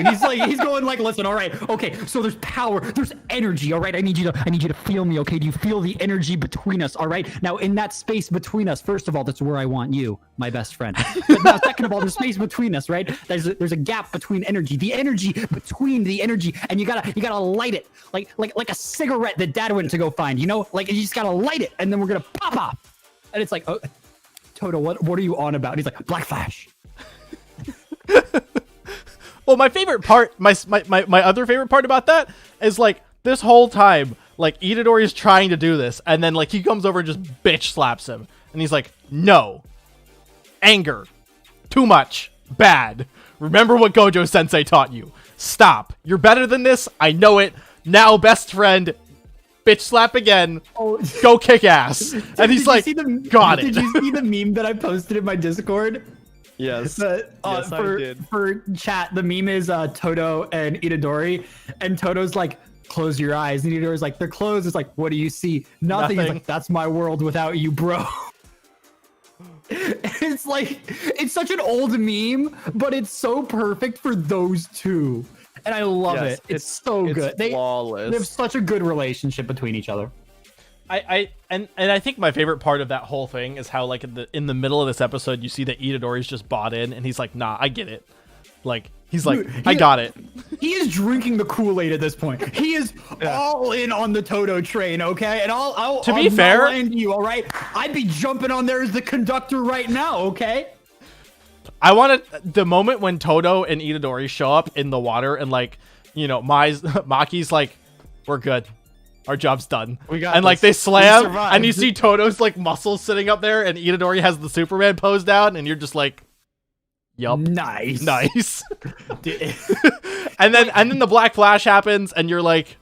He's going like, listen, all right, okay, so there's power, there's energy, all right. I need you to feel me, okay? Do you feel the energy between us? All right. Now in that space between us, first of all, that's where I want you, my best friend. But now, second of all, there's space between us, right? There's a gap between energy, the energy between the energy, and you gotta light it like a cigarette that Dad went to go find. You know, like you just gotta light it, and then we're gonna pop off. And it's like, oh, Toto, what are you on about? And he's like, Black Flash. Well, my favorite part, my other favorite part about that is like this whole time, like Itadori is trying to do this, and then like he comes over and just bitch slaps him, and he's like, no, anger, too much, bad. Remember what Gojo Sensei taught you. Stop. You're better than this. I know it. Now, best friend, bitch slap again. Oh. Go kick ass. And he's like, got it. Did you see the meme that I posted in my Discord? Yes. Yes, I did. For chat, the meme is Toto and Itadori, and Toto's like, close your eyes, and Itadori's like, they're closed. It's like, what do you see? Nothing. He's like, that's my world without you, bro. It's like, it's such an old meme, but it's so perfect for those two, and I love it. It's so good. Flawless. They have such a good relationship between each other. And I think my favorite part of that whole thing is how like in the middle of this episode you see that Itadori's just bought in, and he's like, nah, I get it. Like he's like, I got it. He is drinking the Kool-Aid at this point. He is all in on the Toto train, okay? And I'll to be fair, to you, all right? I'd be jumping on there as the conductor right now, okay? I wanted the moment when Toto and Itadori show up in the water, and like, you know, Maki's like, we're good. Our job's done. We got and like they slam, and you see Toto's like muscles sitting up there, and Itadori has the Superman pose down, and you're just like, yup, nice. And then the Black Flash happens, and you're like,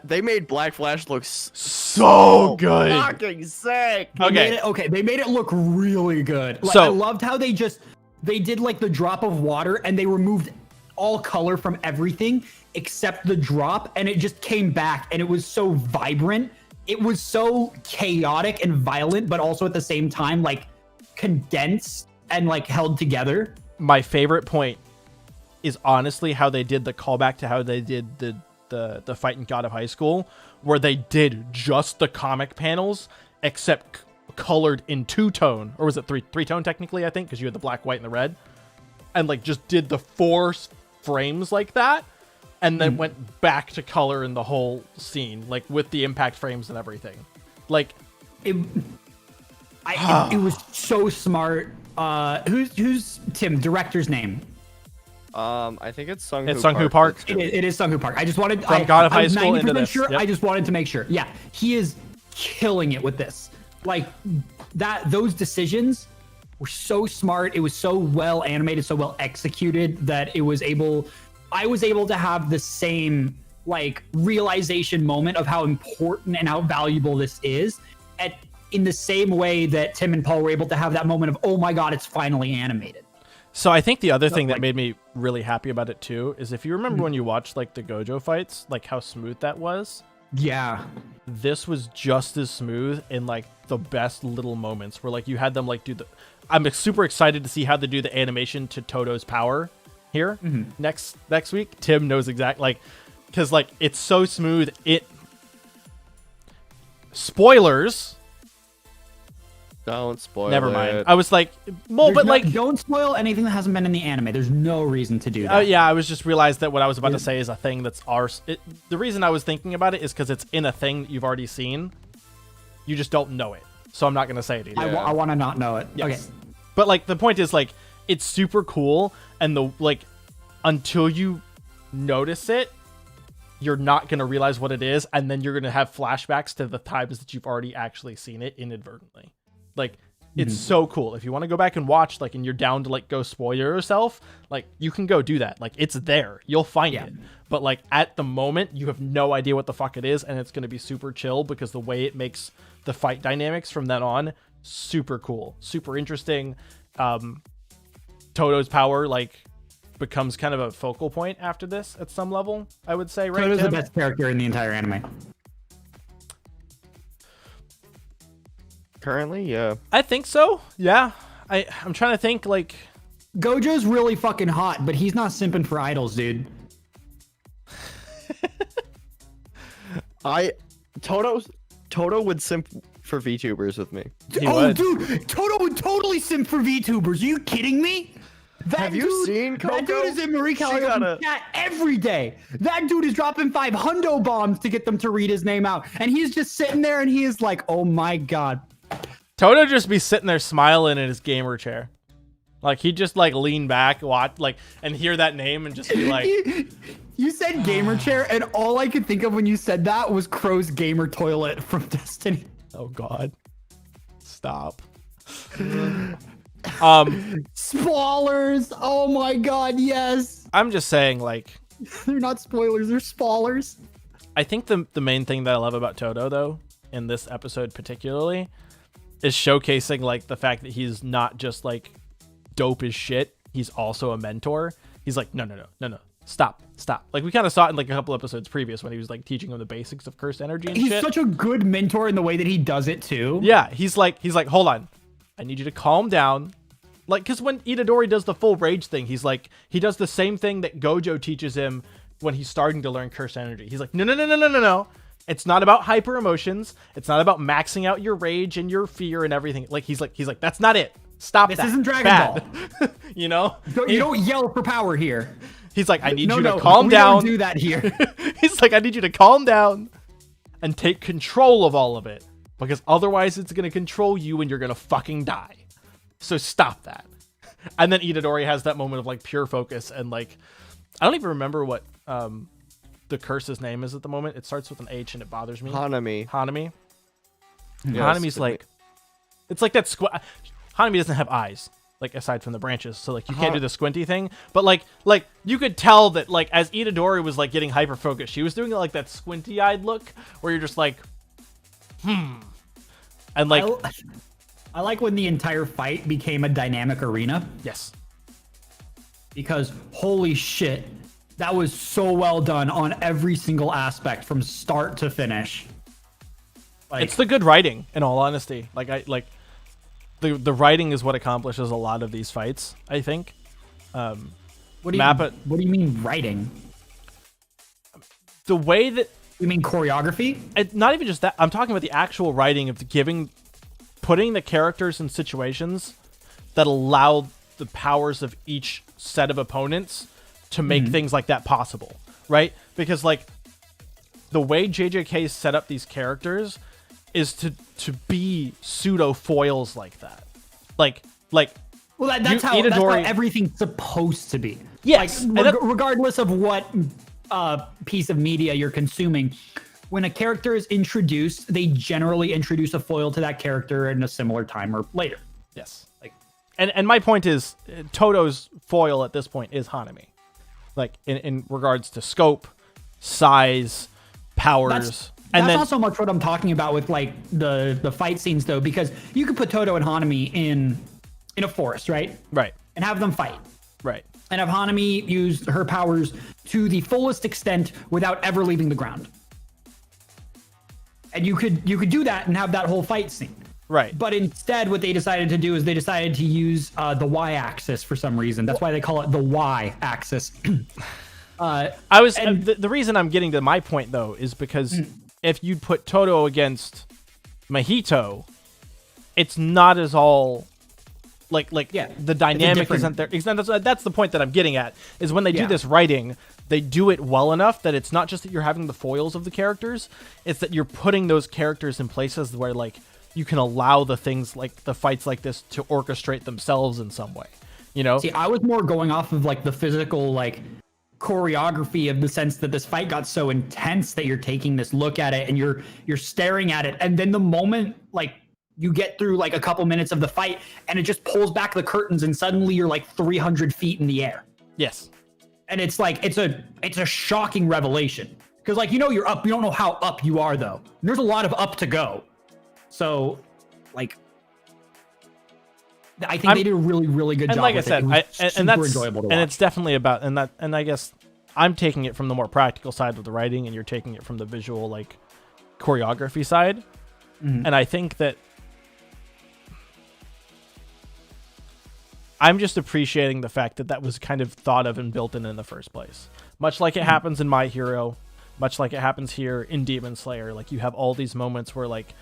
They made Black Flash look So good. fucking sick. They made it look really good. Like, So- I loved how they did like the drop of water and they removed all color from everything except the drop, and it just came back and it was so vibrant. It was so chaotic and violent, but also at the same time like condensed and like held together. My favorite point is honestly how they did the callback to how they did the fight in God of High School, where they did just the comic panels except colored in two-tone, or was it three-tone technically, I think, because you had the black, white, and the red, and like just did the 4 frames like that, and then went back to color in the whole scene, like with the impact frames and everything. Like It was so smart. Who's Tim, director's name? I think it's Sung it's Sung-Hoo Park. It is Sung-Hoo Park. I just wanted From God of High School into 90% this. sure. Yep. I just wanted to make sure. Yeah, he is killing it with this. Like those decisions were so smart. It was so well animated, so well executed that I was able to have the same like realization moment of how important and how valuable this is, in the same way that Tim and Paul were able to have that moment of, oh my god, it's finally animated. So I think the other thing that made me really happy about it too is if you remember when you watched like the Gojo fights, like how smooth that was. Yeah. This was just as smooth in like the best little moments where like you had them like do the. I'm super excited to see how they do the animation to Toto's power here next week. Tim knows exactly because like it's so smooth. Spoilers. Don't spoil Never it. mind. I was like, well, but like, don't spoil anything that hasn't been in the anime. There's no reason to do that. yeah, I was just realized that what I was about to say is a thing that's ours. The reason I was thinking about it is because it's in a thing that you've already seen. You just don't know it, so I'm not gonna say it either. I want to not know it. Yes. Okay. But like the point is like it's super cool, and the like until you notice it, you're not gonna realize what it is, and then you're gonna have flashbacks to the times that you've already actually seen it inadvertently. Like it's so cool. If you want to go back and watch, like, and you're down to like go spoil yourself, like you can go do that. Like it's there, you'll find it. But like at the moment, you have no idea what the fuck it is, and it's gonna be super chill because the way it makes the fight dynamics from then on super cool, super interesting. Toto's power like becomes kind of a focal point after this at some level, I would say. Right? Toto's Tim? the best character in the entire anime. Currently, yeah. I think so. Yeah. I'm trying to think like Gojo's really fucking hot, but he's not simping for idols, dude. Toto would simp for VTubers with me. Dude, Toto would totally simp for VTubers. Are you kidding me? Have you seen That Coco? dude is in Marie Callender's chat every day. That dude is dropping 5 hundo bombs to get them to read his name out. And he's just sitting there and he is like, oh my god. Toto just be sitting there smiling in his gamer chair. Like he'd just like lean back, watch like and hear that name and just be like You said gamer chair, and all I could think of when you said that was Crow's gamer toilet from Destiny. oh god. Stop. Spoilers! Oh my god, yes! I'm just saying like They're not spoilers, they're spoilers. I think the main thing that I love about Toto though, in this episode particularly, is showcasing like the fact that he's not just like dope as shit, he's also a mentor. He's like, no, stop. Like we kind of saw it in like a couple episodes previous when he was like teaching him the basics of cursed energy and He's shit. such a good mentor in the way that he does it too. Yeah, he's like, hold on, I need you to calm down. Like, because when Itadori does the full rage thing, he's like, he does the same thing that Gojo teaches him when he's starting to learn cursed energy. He's like, no. It's not about hyper emotions. It's not about maxing out your rage and your fear and everything. Like, he's like, that's not it. Stop This that. isn't Dragon Ball. You know? You don't yell for power here. He's like, I need you to No, calm we down. don't do that here. He's like, I need you to calm down and take control of all of it, because otherwise it's going to control you and you're going to fucking die. So stop that. And then Itadori has that moment of like pure focus and like, I don't even remember what the curse's name is at the moment. It starts with an H and it bothers me. Hanami. Hanami's like, it's like that Hanami doesn't have eyes. like aside from the branches. So like you can't do the squinty thing. But like you could tell that like as Itadori was like getting hyper focused, she was doing like that squinty eyed look where you're just like, and like I like when the entire fight became a dynamic arena. yes. Because holy shit, that was so well done on every single aspect from start to finish. Like, It's the good writing, in all honesty. Like the writing is what accomplishes a lot of these fights, I think. what do you mean writing? The way that You mean choreography? not even just that, I'm talking about the actual writing of putting the characters in situations that allow the powers of each set of opponents to make things like that possible, right? Because like the way JJK set up these characters is to be pseudo foils like that. Like Well, that's how everything's supposed to be. Yes, Like, regardless of what piece of media you're consuming, when a character is introduced, they generally introduce a foil to that character in a similar time or later. yes. Like and my point is Toto's foil at this point is Hanami. Like in regards to scope, size, powers. That's not so much what I'm talking about with like the fight scenes though, because you could put Toto and Hanami in a forest, right? Right. And have them fight. Right. And have Hanami use her powers to the fullest extent without ever leaving the ground. And you could do that and have that whole fight scene. Right. But instead, what they decided to do is they decided to use the Y-axis for some reason. That's why they call it the Y-axis. The reason I'm getting to my point though is because if you'd put Toto against Mahito, it's not as all the dynamic isn't there. That's the point that I'm getting at, is when they do this writing, they do it well enough that it's not just that you're having the foils of the characters, it's that you're putting those characters in places where like you can allow the things like the fights like this to orchestrate themselves in some way, you know? See, I was more going off of like the physical like choreography of the sense that this fight got so intense that you're taking this look at it and you're staring at it, and then the moment like you get through like a couple minutes of the fight and it just pulls back the curtains and suddenly you're like 300 feet in the air. Yes. And it's like it's a shocking revelation, because like you're up, you don't know how up you are though. And there's a lot of up to go. So like I think they did a really, really good job. And like I with said, it. and that's enjoyable to watch. And it's definitely about and I guess I'm taking it from the more practical side of the writing, and you're taking it from the visual like choreography side. And I think that I'm just appreciating the fact that was kind of thought of and built in the first place. Much like it happens in My Hero, much like it happens here in Demon Slayer. Like you have all these moments where like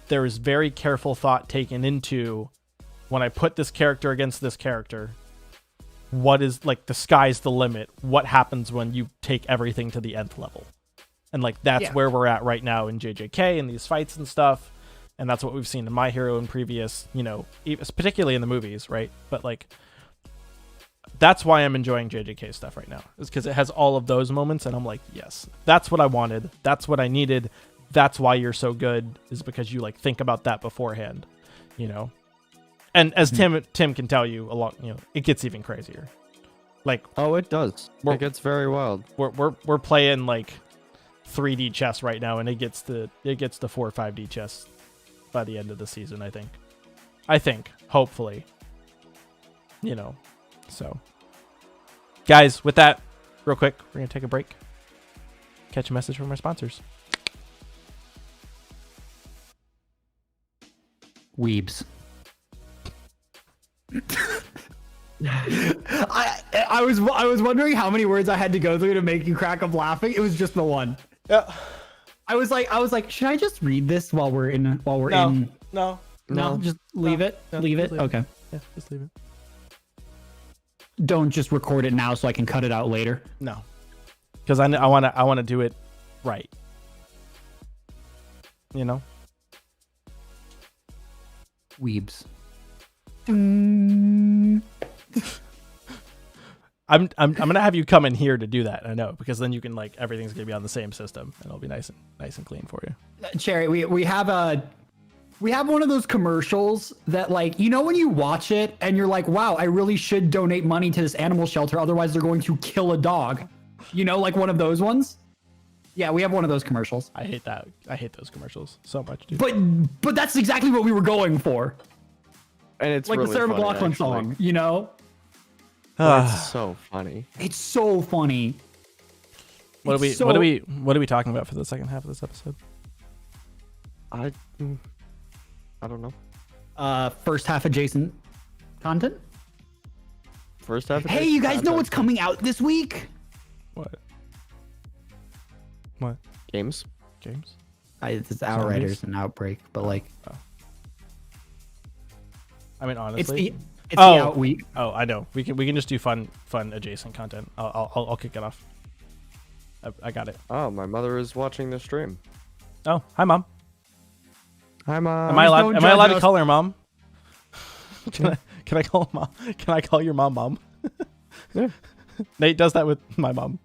there is very careful thought taken into, when I put this character against this character, what is like the sky's the limit? What happens when you take everything to the nth level? And like that's where we're at right now in JJK and these fights and stuff. And that's what we've seen in My Hero in previous, particularly in the movies, right? But like, that's why I'm enjoying JJK stuff right now, is because it has all of those moments, and I'm like, yes, that's what I wanted, that's what I needed, that's why you're so good, is because you like think about that beforehand, And as Tim can tell you, it gets even crazier. Like, oh, it does. It gets very wild. We're playing like 3D chess right now, and it gets to 4 or 5D chess by the end of the season, I think, hopefully, so guys, with that, real quick, we're going to take a break, catch a message from our sponsors. Weebs. I was wondering how many words I had to go through to make you crack up laughing. It was just the one. Yeah. I was like, should I just read this while we're in? No, just leave it. Leave it. Okay. Yeah, just leave it. Don't just record it now so I can cut it out later. No, because I want to do it right. Weebs. I'm gonna have you come in here to do that. I know, because then you can like everything's gonna be on the same system and it'll be nice and clean for you. Cherry, we have We have one of those commercials that, like, you know, when you watch it and you're like, wow, I really should donate money to this animal shelter, otherwise they're going to kill a dog. You know, like one of those ones. Yeah, we have one of those commercials. I hate that. I hate those commercials so much, dude. But that's exactly what we were going for. And it's Like really the Sarah funny, McLachlan actually. song, you know? It's so funny. It's so funny. What are we talking about for the second half of this episode? I don't know. First half adjacent content. First half. Hey, you guys know what's coming out this week? What? What? Games. Games? It's Outriders and Outbreak, but like, I mean, it's honestly. the out week. Oh, I know. We can just do fun adjacent content. I'll kick it off. I got it. Oh, my mother is watching the stream. Oh, hi, Mom. Hi, Mom. Am I allowed to us. call her Mom? Can I call Mom? Can I call your mom? Yeah. Nate does that with my mom.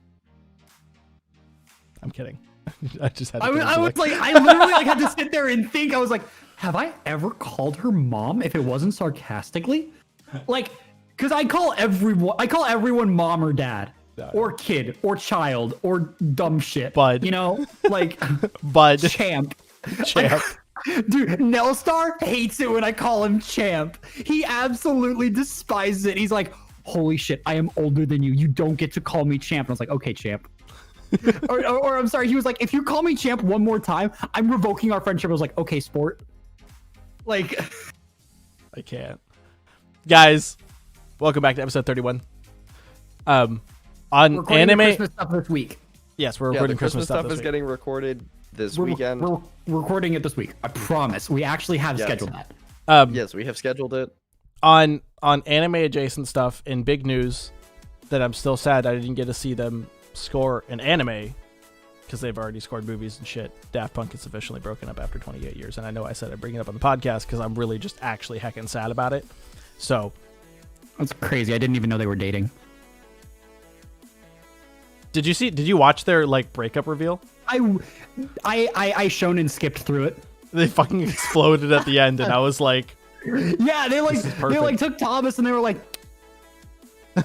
I'm kidding. I just had to I give it a was look. like, I literally like had to sit there and think. I was like, have I ever called her mom if it wasn't sarcastically? Like, because I call everyone mom or dad. No. Or kid, or child, or dumb shit. Bud. You know? Like, Bud. champ. Champ. Dude, Nelstar hates it when I call him champ. He absolutely despises it. He's like, holy shit, I am older than you. You don't get to call me champ. And I was like, okay, champ. or I'm sorry, he was like, if you call me champ one more time, I'm revoking our friendship. I was like, okay, sport. Like, I can't. Guys, welcome back to episode 31. On recording anime. the Christmas stuff this week. Yes, we're Yeah, recording the Christmas stuff this is week. getting recorded this We're weekend. recording it this week. I promise. We actually have Yes. scheduled that. Yes, we have scheduled it. On anime adjacent stuff in big news that I'm still sad I didn't get to see them score an anime because they've already scored movies and shit. Daft Punk is officially broken up after 28 years, and I know I said I'd bring it up on the podcast because I'm really just actually heckin' sad about it. So That's crazy. I didn't even know they were dating. did you watch their like breakup reveal? I shonen skipped through it. They fucking exploded at the end, and I was like, Yeah, they is perfect. took Thomas and they were like,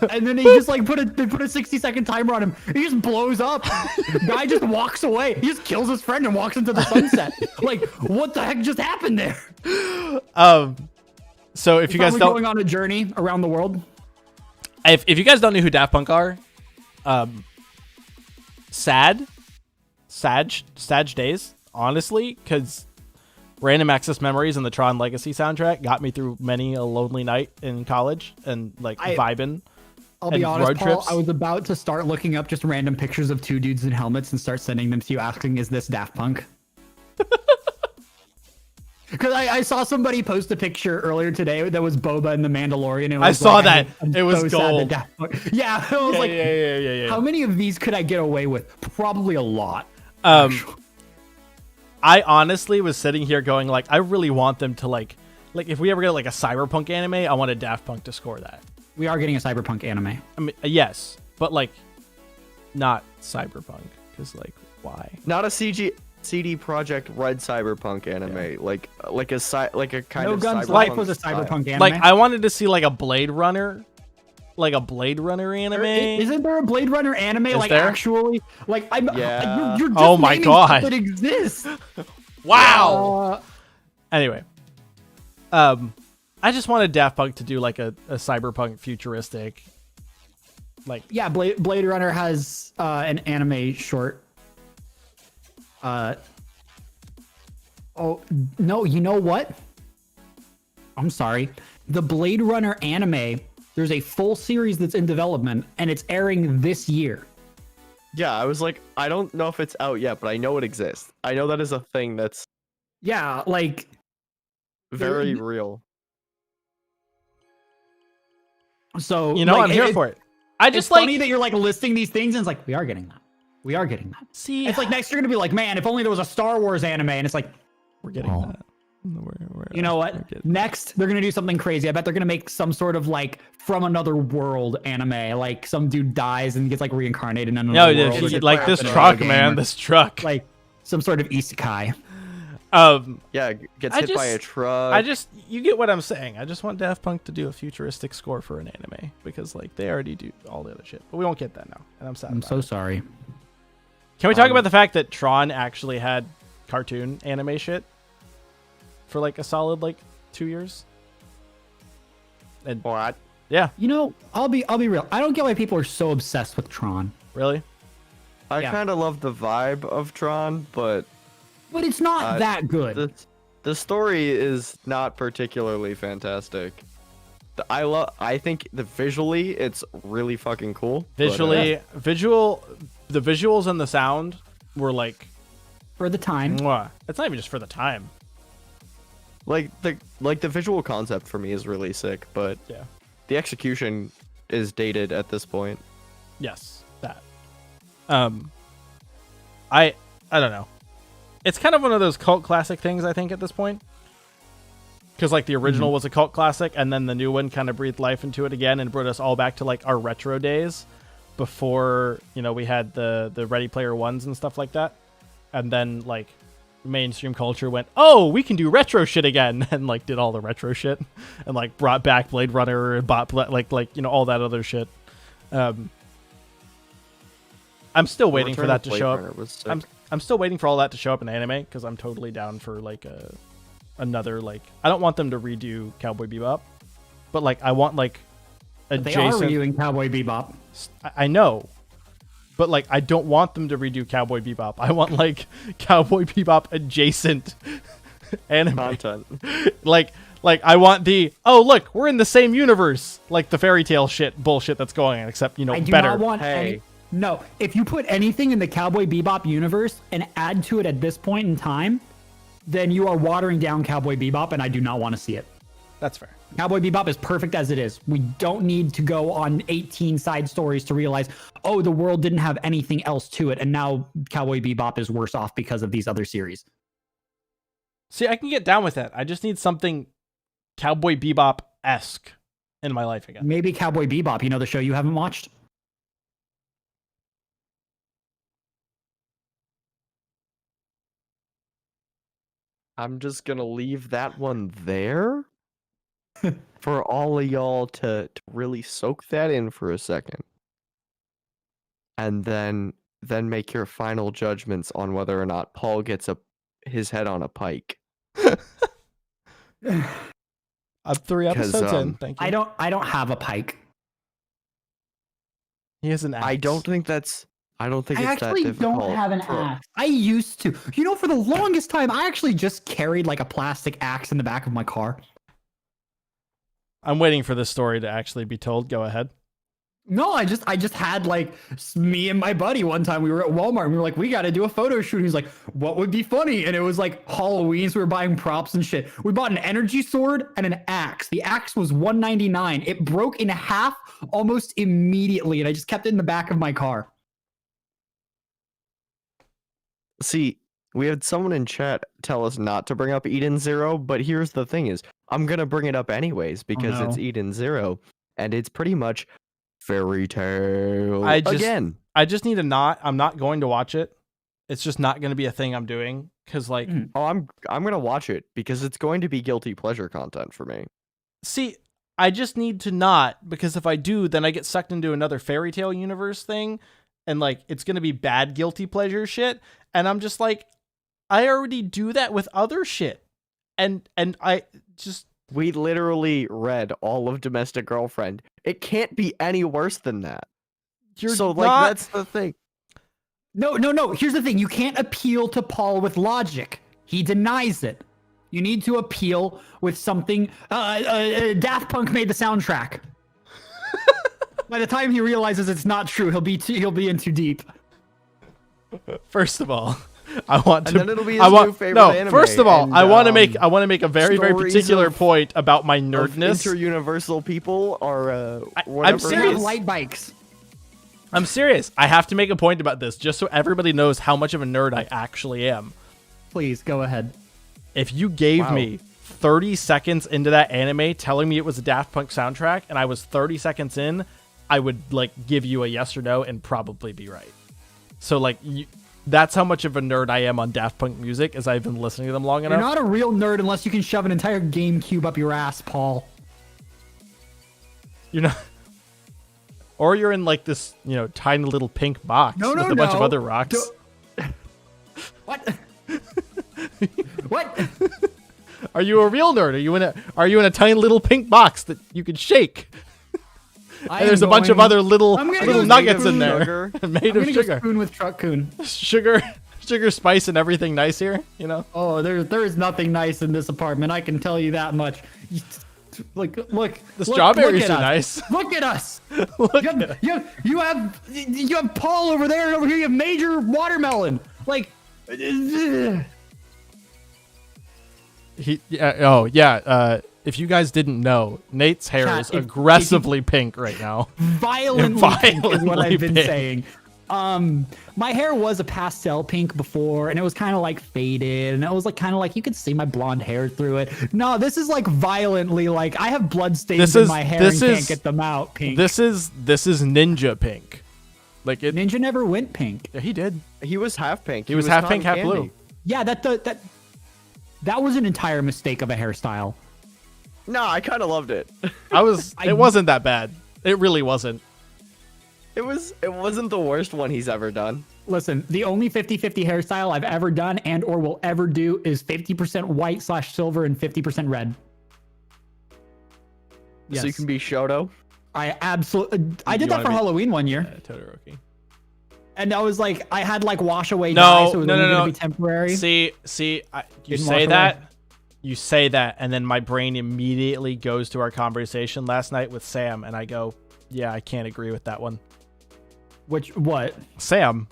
and then they just like put a 60-second timer on him. He just blows up. Guy just walks away. He just kills his friend and walks into the sunset. Like, what the heck just happened there? So if you guys Probably don't, going on a journey around the world. if you guys don't know who Daft Punk are, sad days, honestly, because Random Access Memories and the Tron Legacy soundtrack got me through many a lonely night in college and like vibing. I'll be And honest, road Paul, trips? I was about to start looking up just random pictures of two dudes in helmets and start sending them to you asking, is this Daft Punk? Because I saw somebody post a picture earlier today that was Boba and the Mandalorian. And it was I saw like, that. I'm It was so sad that gold. Daft Punk. Yeah, I was like, Yeah. how many of these could I get away with? Probably a lot. I honestly was sitting here going like, I really want them to like if we ever get like a cyberpunk anime, I wanted Daft Punk to score that. We are getting a cyberpunk anime. I mean, yes, but like not cyberpunk because like why? Not a CD Project Red cyberpunk anime, like a kind No of Guns cyberpunk Life was a style. cyberpunk anime. Like I wanted to see like a Blade Runner anime. Isn't there a Blade Runner anime? Is Like there? actually, like I'm. Yeah. You're just Oh my naming God. stuff that exists. Wow. Anyway, I just wanted Daft Punk to do like a cyberpunk futuristic, like Yeah, Blade Runner has an anime short. Oh no, you know what? I'm sorry. The Blade Runner anime, there's a full series that's in development and it's airing this year. Yeah, I was like, I don't know if it's out yet, but I know it exists. I know that is a thing that's Yeah, like very real. so. you know like, I'm here for it. I It's just funny like that you're like listing these things and it's like we are getting that. We are getting that. see. It's like next you're gonna be like, man, if only there was a Star Wars anime, and it's like, we're getting Oh. that. you know what? Next, they're gonna do something crazy. I bet they're gonna make some sort of like from another world anime. Like some dude dies and gets like reincarnated in No, another world. or gets like trapped this in a truck, game, man. or, This truck. like some sort of isekai. Yeah, gets hit by a truck. You get what I'm saying. I just want Daft Punk to do a futuristic score for an anime because like they already do all the other shit, but we won't get that now, and I'm sad. I'm so sorry. Can we talk about the fact that Tron actually had cartoon anime shit for like a solid like 2 years? And What? yeah, You know, I'll be real. I don't get why people are so obsessed with Tron. really? I Yeah. kind of love the vibe of Tron, but But it's not that good. the story is not particularly fantastic. I think visually it's really fucking cool. but, The visuals and the sound were like, For the time. mwah. It's not even just for the time. the visual concept for me is really sick, but Yeah. the execution is dated at this point. Yes, that. I don't know. It's kind of one of those cult classic things, I think, at this point. Because like the original was a cult classic, and then the new one kind of breathed life into it again and brought us all back to like our retro days before, you know, we had the Ready Player Ones and stuff like that. And then like mainstream culture went, oh, we can do retro shit again, and like did all the retro shit and like brought back Blade Runner and like you know, all that other shit. I'm still waiting for that to show up. I'm still waiting for all that to show up in anime because I'm totally down for like another like. I don't want them to redo Cowboy Bebop, but like I want like They are redoing Cowboy Bebop. I know, but like I don't want them to redo Cowboy Bebop. I want like Cowboy Bebop adjacent anime Content. like I want the look, we're in the same universe, like the fairy tale shit bullshit that's going on, except you know I do better. not want Hey. any. No, if you put anything in the Cowboy Bebop universe and add to it at this point in time, then you are watering down Cowboy Bebop, and I do not want to see it. That's fair. Cowboy Bebop is perfect as it is. We don't need to go on 18 side stories to realize, oh, the world didn't have anything else to it, and now Cowboy Bebop is worse off because of these other series. See, I can get down with that. I just need something Cowboy Bebop-esque in my life again. Maybe Cowboy Bebop, you know the show you haven't watched? I'm just gonna leave that one there for all of y'all to really soak that in for a second, and then make your final judgments on whether or not Paul gets his head on a pike. I'm 3 episodes in. Thank you. I don't have a pike. He has an axe. I don't think it's I that actually difficult. don't have an for- axe. I used to. You know, for the longest time, I actually just carried like a plastic axe in the back of my car. I'm waiting for this story to actually be told. Go ahead. No, I just had like me and my buddy one time. We were at Walmart and we were like, we got to do a photo shoot. He's like, what would be funny? And it was like Halloween, so we were buying props and shit. We bought an energy sword and an axe. The axe was $199. It broke in half almost immediately, and I just kept it in the back of my car. See, we had someone in chat tell us not to bring up Eden Zero, but here's the thing: is I'm gonna bring it up anyways because it's no. Eden Zero, and it's pretty much fairy tale I just- again. I just need a not. I'm not going to watch it. It's just not going to be a thing I'm doing because like Oh, I'm gonna watch it because it's going to be guilty pleasure content for me. see, I just need to not, because if I do, then I get sucked into another fairy tale universe thing, and like it's gonna be bad guilty pleasure shit, and I'm just like, I already do that with other shit, and I just We literally read all of Domestic Girlfriend. It can't be any worse than that. you're So like not- that's the thing. No. Here's the thing. You can't appeal to Paul with logic. He denies it. You need to appeal with something. Daft Punk made the soundtrack. By the time he realizes it's not true, he'll be in too deep. First of all, I want And to. then it'll be his I want, new favorite no. anime, First of all, and, I want to make a very stories particular of- point about my Of nerdness. Inter-universal people are I'm whatever. They serious. have light bikes. I'm serious. I have to make a point about this just so everybody knows how much of a nerd I actually am. Please go ahead. If you gave Wow. me 30 seconds into that anime telling me it was a Daft Punk soundtrack and I was 30 seconds in, I would like give you a yes or no and probably be right. So like That's how much of a nerd I am on Daft Punk music, as I've been listening to them long You're enough. not a real nerd unless you can shove an entire GameCube up your ass, Paul. You're not. Or you're in like this, tiny little pink box with a bunch of other rocks. What? What? Are you a real nerd? Are you in a tiny little pink box that you can shake? And there's a bunch of other little nuggets in there made of sugar. Spoon with Truck-kun. Sugar, spice, and everything nice here. Oh, there is nothing nice in this apartment. I can tell you that much. Look. The strawberries are nice. Look at us. You have Paul over there, and over here you have Major Watermelon. Like. If you guys didn't know, Nate's hair Chat, is aggressively pink right now. Violently pink is what I've been pink. saying. My hair was a pastel pink before, and it was kind of like faded, and it was like kind of like you could see my blonde hair through it. No, this is like violently like I have blood stains in my hair and can't get them out. Pink. This is ninja pink. Like Ninja never went pink. Yeah, he did. He was half pink. He was half pink, half blue. Yeah, that was an entire mistake of a hairstyle. No, I kind of loved it. It wasn't that bad. It really wasn't. It wasn't the worst one he's ever done. Listen, the only 50-50 hairstyle I've ever done and or will ever do is 50% white/silver and 50% red. So you can be Shoto? I did that for Halloween one year. Todoroki. And I was like, I had like wash away dye, so it was only gonna be temporary. You say that, and then my brain immediately goes to our conversation last night with Sam, and I go, yeah, I can't agree with that one. What? Sam.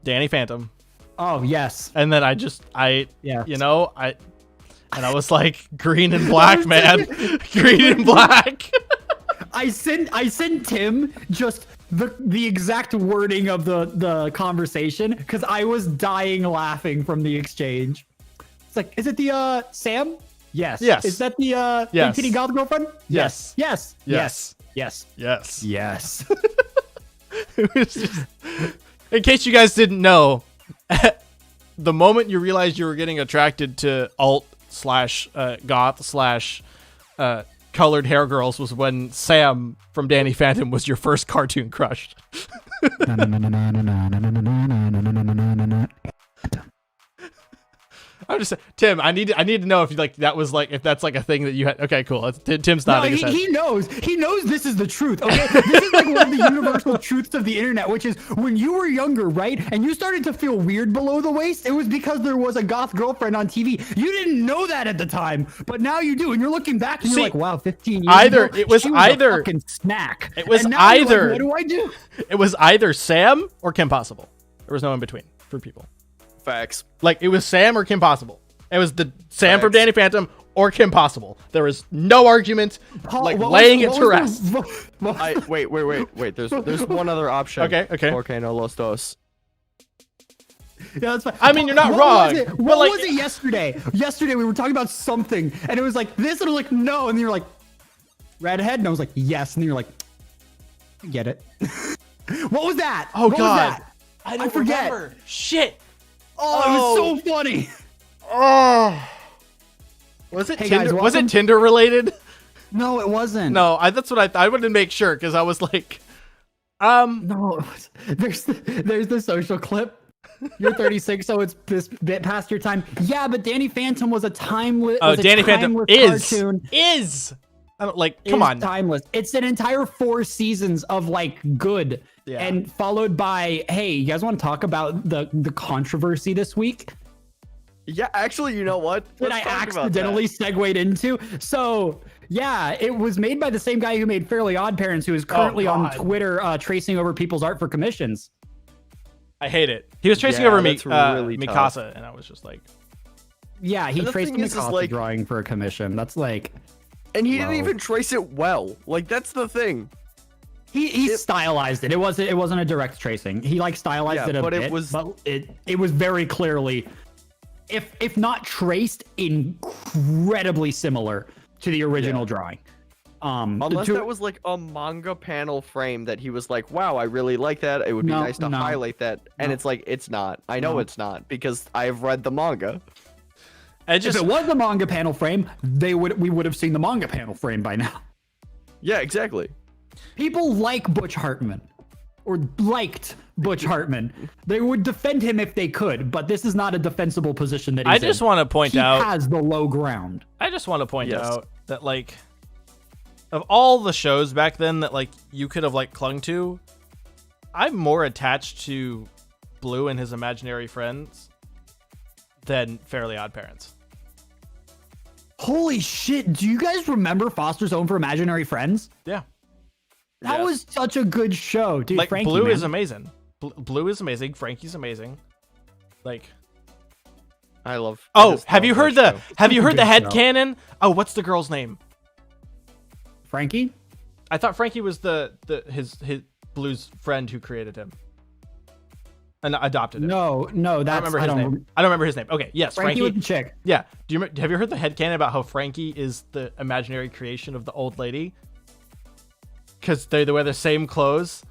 Danny Phantom. Oh, yes. And then I was like, green and black, man. Green and black. I sent Tim just the exact wording of the conversation because I was dying laughing from the exchange. It's like, is it the Sam? Yes. Yes. Is that the yes. Kitty Goth girlfriend? Yes. Yes. Yes. Yes. Yes. Yes. It was just, in case you guys didn't know, the moment you realized you were getting attracted to alt/goth/ colored hair girls was when Sam from Danny Phantom was your first cartoon crush. I'm just saying, Tim, I need to know if if that's like a thing that you had. Okay, cool. Tim's nodding his head. He knows this is the truth. Okay, this is like one of the universal truths of the internet, which is when you were younger, right, and you started to feel weird below the waist, it was because there was a goth girlfriend on TV. You didn't know that at the time, but now you do, and you're looking back and you're like, wow, 15 years ago, she was a fucking snack. It was and now either. you're like, what do I do? It was either Sam or Kim Possible. There was no in between for people. Facts. Like, it was Sam or Kim Possible. It was the Sam from Danny Phantom or Kim Possible. There was no argument, laying it to rest. Wait. There's one other option. Okay. Volcano Los Dos. Yeah, that's fine. I mean, you're not wrong. What was it yesterday? Yesterday we were talking about something, and it was like this, and I was like, no, and you're like, redhead, and I was like, yes, and you're like, I get it. What was that? Oh, what God. Was that? I forget. Remember. Shit. Oh, it was so funny. Oh. Was it Tinder? Guys, was it Tinder related? No, it wasn't. No, that's what I wanted to make sure because I was like, No, there's the social clip. You're 36, so it's this bit past your time. Yeah, but Danny Phantom was a timeless. Danny Phantom cartoon. is. I don't come on. Timeless. It's an entire 4 seasons of like good, and followed by, hey, you guys want to talk about the controversy this week? Yeah, actually, you know what? That I accidentally segued into. So yeah, it was made by the same guy who made Fairly Odd Parents, who is currently on Twitter tracing over people's art for commissions. I hate it. He was tracing over really Mikasa, and I was just like, yeah, he traced Mikasa drawing for a commission. That's like. And he didn't even trace it well. Like, that's the thing. He stylized it. It wasn't a direct tracing. He like stylized it a bit, but it was very clearly, if not traced, incredibly similar to the original drawing. Unless that was like a manga panel frame that he was like, wow, I really like that. It would be nice to highlight that. And it's like, it's not. I know it's not because I've read the manga. If it was the manga panel frame, we would have seen the manga panel frame by now. Yeah, exactly. People like Butch Hartman, or liked Butch Hartman. They would defend him if they could, but this is not a defensible position that he's in. I just want to point out he has the low ground. I just want to point out that like of all the shows back then that like you could have like clung to, I'm more attached to Blue and his imaginary friends than Fairly Odd Parents. Holy shit, do you guys remember Foster's Home for Imaginary Friends? Yeah. That was such a good show, dude. Like Frankie, Blue man. is amazing. Blue is amazing. Frankie's amazing. Like, I love. Have you heard the head show. canon? Oh, what's the girl's name? Frankie? I thought Frankie was his Blue's friend who created him and adopted him. No, that's I don't remember his name. I don't remember his name. Okay, yes, Frankie with the chick. Yeah. Have you heard the headcanon about how Frankie is the imaginary creation of the old lady? Because they wear the same clothes.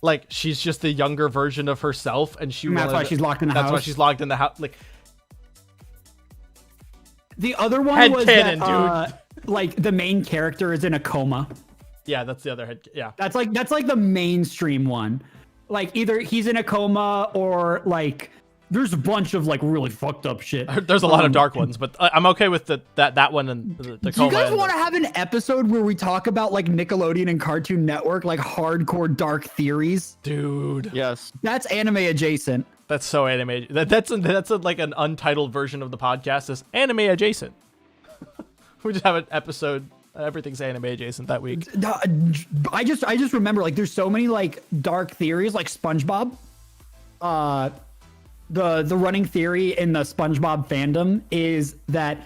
Like, she's just the younger version of herself, and that's why she's locked in the house. That's why she's locked in the house. Like, the other one was headcanon, that, like the main character is in a coma. yeah, that's the other head. Yeah. That's like the mainstream one. Like either he's in a coma or like there's a bunch of like really fucked up shit. There's a lot of dark ones, but I'm okay with that one and the Do you coma. guys want to have an episode where we talk about like Nickelodeon and Cartoon Network, like hardcore dark theories? Dude. Yes. That's anime adjacent. That's so anime. That's like an untitled version of the podcast. Is anime adjacent. We just have an episode. Everything's anime adjacent that week. I just remember like there's so many like dark theories like SpongeBob. The running theory in the SpongeBob fandom is that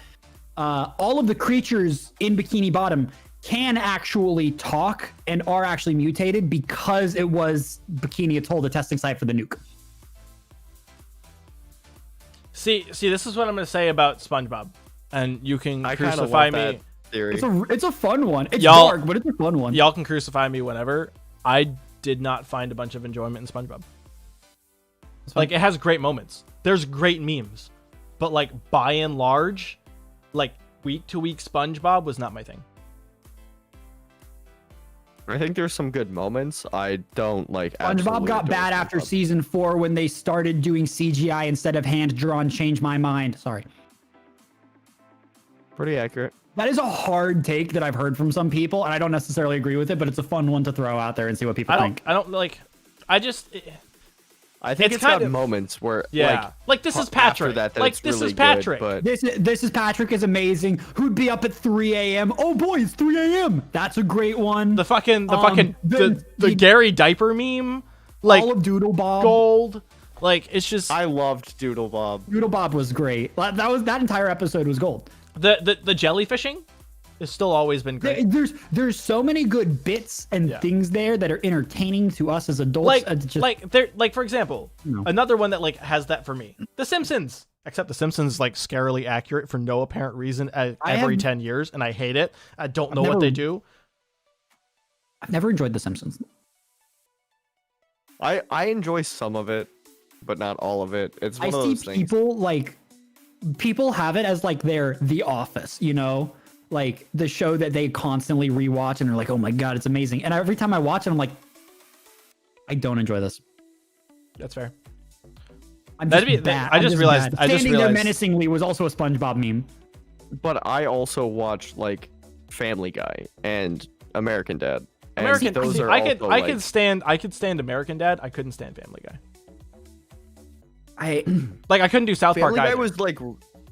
all of the creatures in Bikini Bottom can actually talk and are actually mutated because it was Bikini Atoll, the testing site for the nuke. See, this is what I'm going to say about SpongeBob, and you can I crucify love that me. theory. It's a fun one. It's Y'all- dark, but it's a fun one. Y'all can crucify me whenever. I did not find a bunch of enjoyment in SpongeBob. Like, it has great moments. There's great memes, but like by and large, like week to week SpongeBob was not my thing. I think there's some good moments. I don't like. SpongeBob absolutely got adore bad after SpongeBob. season 4 when they started doing CGI instead of hand drawn. Change my mind. Sorry. Pretty accurate. That is a hard take that I've heard from some people, and I don't necessarily agree with it, but it's a fun one to throw out there and see what people think. I don't like. I just. I think It's it's got kind of- moments where Like this is after Patrick. that Like it's this really is Patrick. Good, but This is Patrick is amazing. Who'd be up at 3 a.m.? Oh boy, it's 3 a.m. That's a great one. The fucking the Gary diaper meme, like all of Doodle Bob. gold. Like it's just I loved Doodle Bob. Doodle Bob was great. That entire episode was gold. the jellyfishing has still always been great. There's so many good bits and things there that are entertaining to us as adults. Like for example, another one that like has that for me. The Simpsons. Except The Simpsons is like scarily accurate for no apparent reason every 10 years, and I hate it. I don't know what they do. I've never enjoyed The Simpsons. I enjoy some of it, but not all of it. It's one of those things. People have it as like their The Office, you know? Like the show that they constantly rewatch and are like, oh my god, it's amazing. And every time I watch it, I'm like, I don't enjoy this. That's fair. I'm That'd just be- bad. I I'm just realized- bad. I just Standing there realized- menacingly was also a SpongeBob meme. But I also watch like Family Guy and American Dad. And American. those are I also, could stand American Dad. I couldn't stand Family Guy. I couldn't do South Park Family Guy either. was like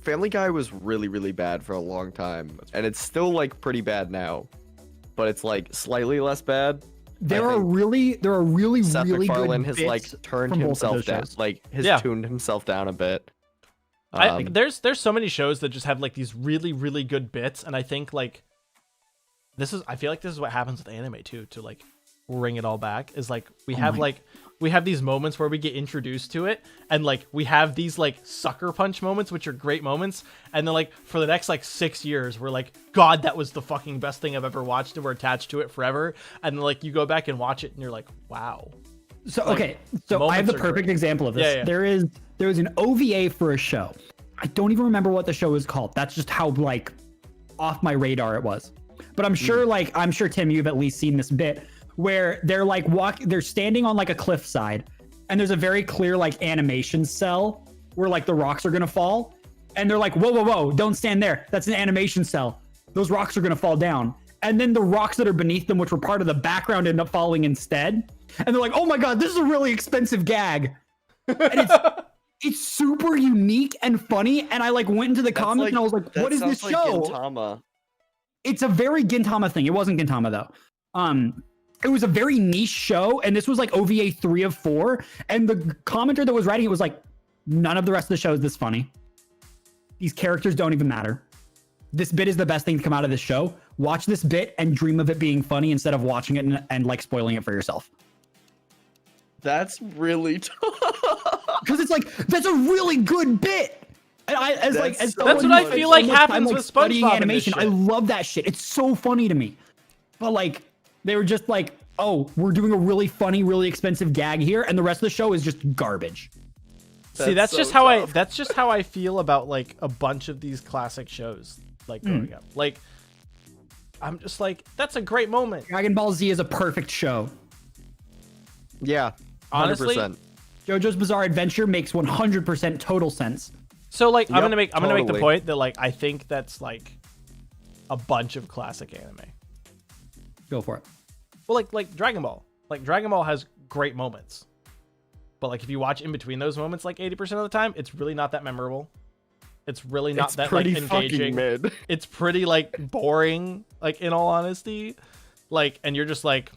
Family Guy was really, really bad for a long time, and it's still like pretty bad now, but it's like slightly less bad. There are really Seth really MacFarlane good has bits like turned from both of himself those down, shows. like has Yeah. tuned himself down a bit. There's so many shows that just have like these really, really good bits, and I think like I feel like this is what happens with anime too. To like bring it all back is like we have these moments where we get introduced to it, and like we have these like sucker punch moments, which are great moments, and then like for the next like 6 years we're like, God, that was the fucking best thing I've ever watched, and we're attached to it forever. And then like you go back and watch it and you're like, wow. So Like, okay, so I have the perfect example of this. Yeah. There was an OVA for a show. I don't even remember what the show was called. That's just how like off my radar it was. But I'm sure I'm sure Tim, you've at least seen this bit where they're like they're standing on like a cliffside, and there's a very clear like animation cell where like the rocks are gonna fall, and they're like, whoa, don't stand there. That's an animation cell. Those rocks are gonna fall down. And then the rocks that are beneath them, which were part of the background, end up falling instead. And they're like, oh my God, this is a really expensive gag. And it's super unique and funny. And I like went into the comments and I was like, what is this show? Gintama. It's a very Gintama thing. It wasn't Gintama though. It was a very niche show, and this was like OVA 3 of 4. And the commenter that was writing it was like, none of the rest of the show is this funny. These characters don't even matter. This bit is the best thing to come out of this show. Watch this bit and dream of it being funny instead of watching it and like spoiling it for yourself. That's really tough. Because it's like, that's a really good bit. And that's what I feel like happens with SpongeBob animation. I love that shit. It's so funny to me. But like, they were just like, oh, we're doing a really funny, really expensive gag here, and the rest of the show is just garbage. See, that's just how I feel about like a bunch of these classic shows like growing up. Like, I'm just like, that's a great moment. Dragon Ball Z is a perfect show. Yeah, 100%. Honestly, JoJo's Bizarre Adventure makes 100% total sense. So like, Yep, I'm gonna make the totally. point that like I think that's like a bunch of classic anime. Go for it. Well, like Dragon Ball. Like Dragon Ball has great moments, but like if you watch in between those moments, like 80% of the time, it's really not that memorable. It's really not that like engaging. Mid. It's pretty like boring. Like in all honesty, like, and you're just like,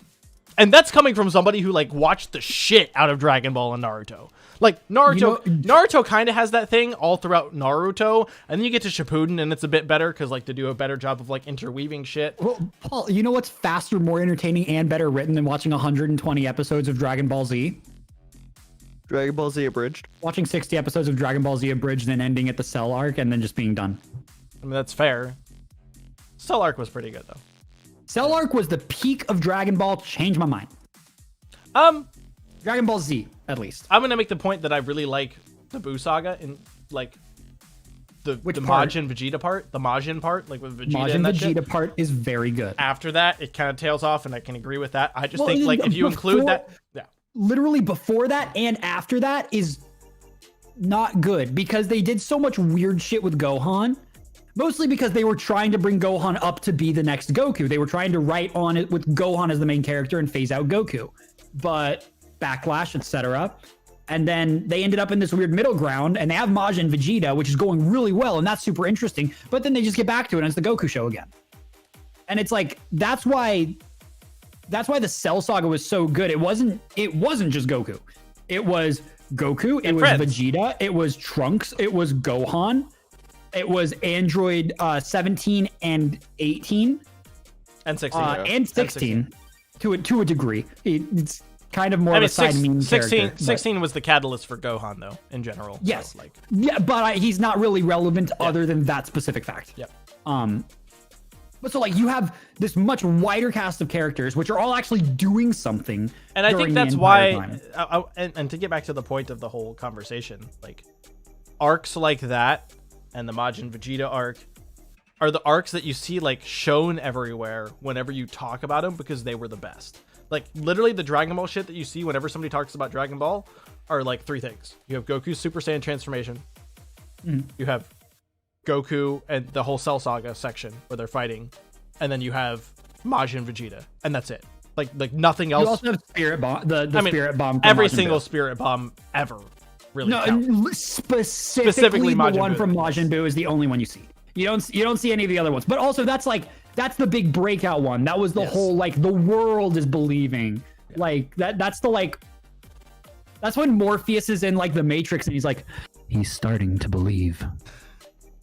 and that's coming from somebody who like watched the shit out of Dragon Ball and Naruto. Like Naruto, Naruto kind of has that thing all throughout Naruto, and then you get to Shippuden, and it's a bit better because like to do a better job of like interweaving shit. Well, Paul, you know what's faster, more entertaining, and better written than watching 120 episodes of Dragon Ball Z? Dragon Ball Z Abridged. Watching 60 episodes of Dragon Ball Z Abridged, then ending at the Cell arc, and then just being done. I mean, that's fair. Cell arc was pretty good though. Cell arc was the peak of Dragon Ball. Changed my mind. Dragon Ball Z, at least. I'm gonna make the point that I really like the Buu saga and like the part? Majin Vegeta part, the Majin part, like with Vegeta Majin and that Vegeta shit. part is very good. After that, it kind of tails off, and I can agree with that. I just Well, think like if you include before- that, yeah. Literally before that and after that is not good because they did so much weird shit with Gohan. Mostly because they were trying to bring Gohan up to be the next Goku. They were trying to write on it with Gohan as the main character and phase out Goku. But backlash, etc. And then they ended up in this weird middle ground, and they have Majin Vegeta, which is going really well, and that's super interesting. But then they just get back to it, and it's the Goku show again. And it's like that's why the Cell Saga was so good. It wasn't just Goku. It was Goku. It was Vegeta. It was Trunks. It was Gohan. It was Android 17 and 18. And 16. And 16 to a degree. It's kind of more of a side meme 16 character. was the catalyst for Gohan though, in general. Yes. So, like, yeah, but he's not really relevant other than that specific fact. Yep. But so like you have this much wider cast of characters which are all actually doing something. And I think during that's the why entire time. and to get back to the point of the whole conversation, like arcs like that and the Majin Vegeta arc are the arcs that you see like shown everywhere whenever you talk about them because they were the best. Like literally the Dragon Ball shit that you see whenever somebody talks about Dragon Ball are like three things. You have Goku's Super Saiyan transformation. You have Goku and the whole Cell Saga section where they're fighting, and then you have Majin Vegeta, and that's it. Like nothing else. You also have Spirit Bomb, the Spirit Bomb. From Every Majin single Buu. Spirit Bomb ever. Really? No, counts. specifically the Majin one Buu. from Majin Buu is the only one you see. You don't see any of the other ones. But also that's the big breakout one. That was the whole like the world is believing. Yeah. Like that's the like that's when Morpheus is in like the Matrix and he's starting to believe.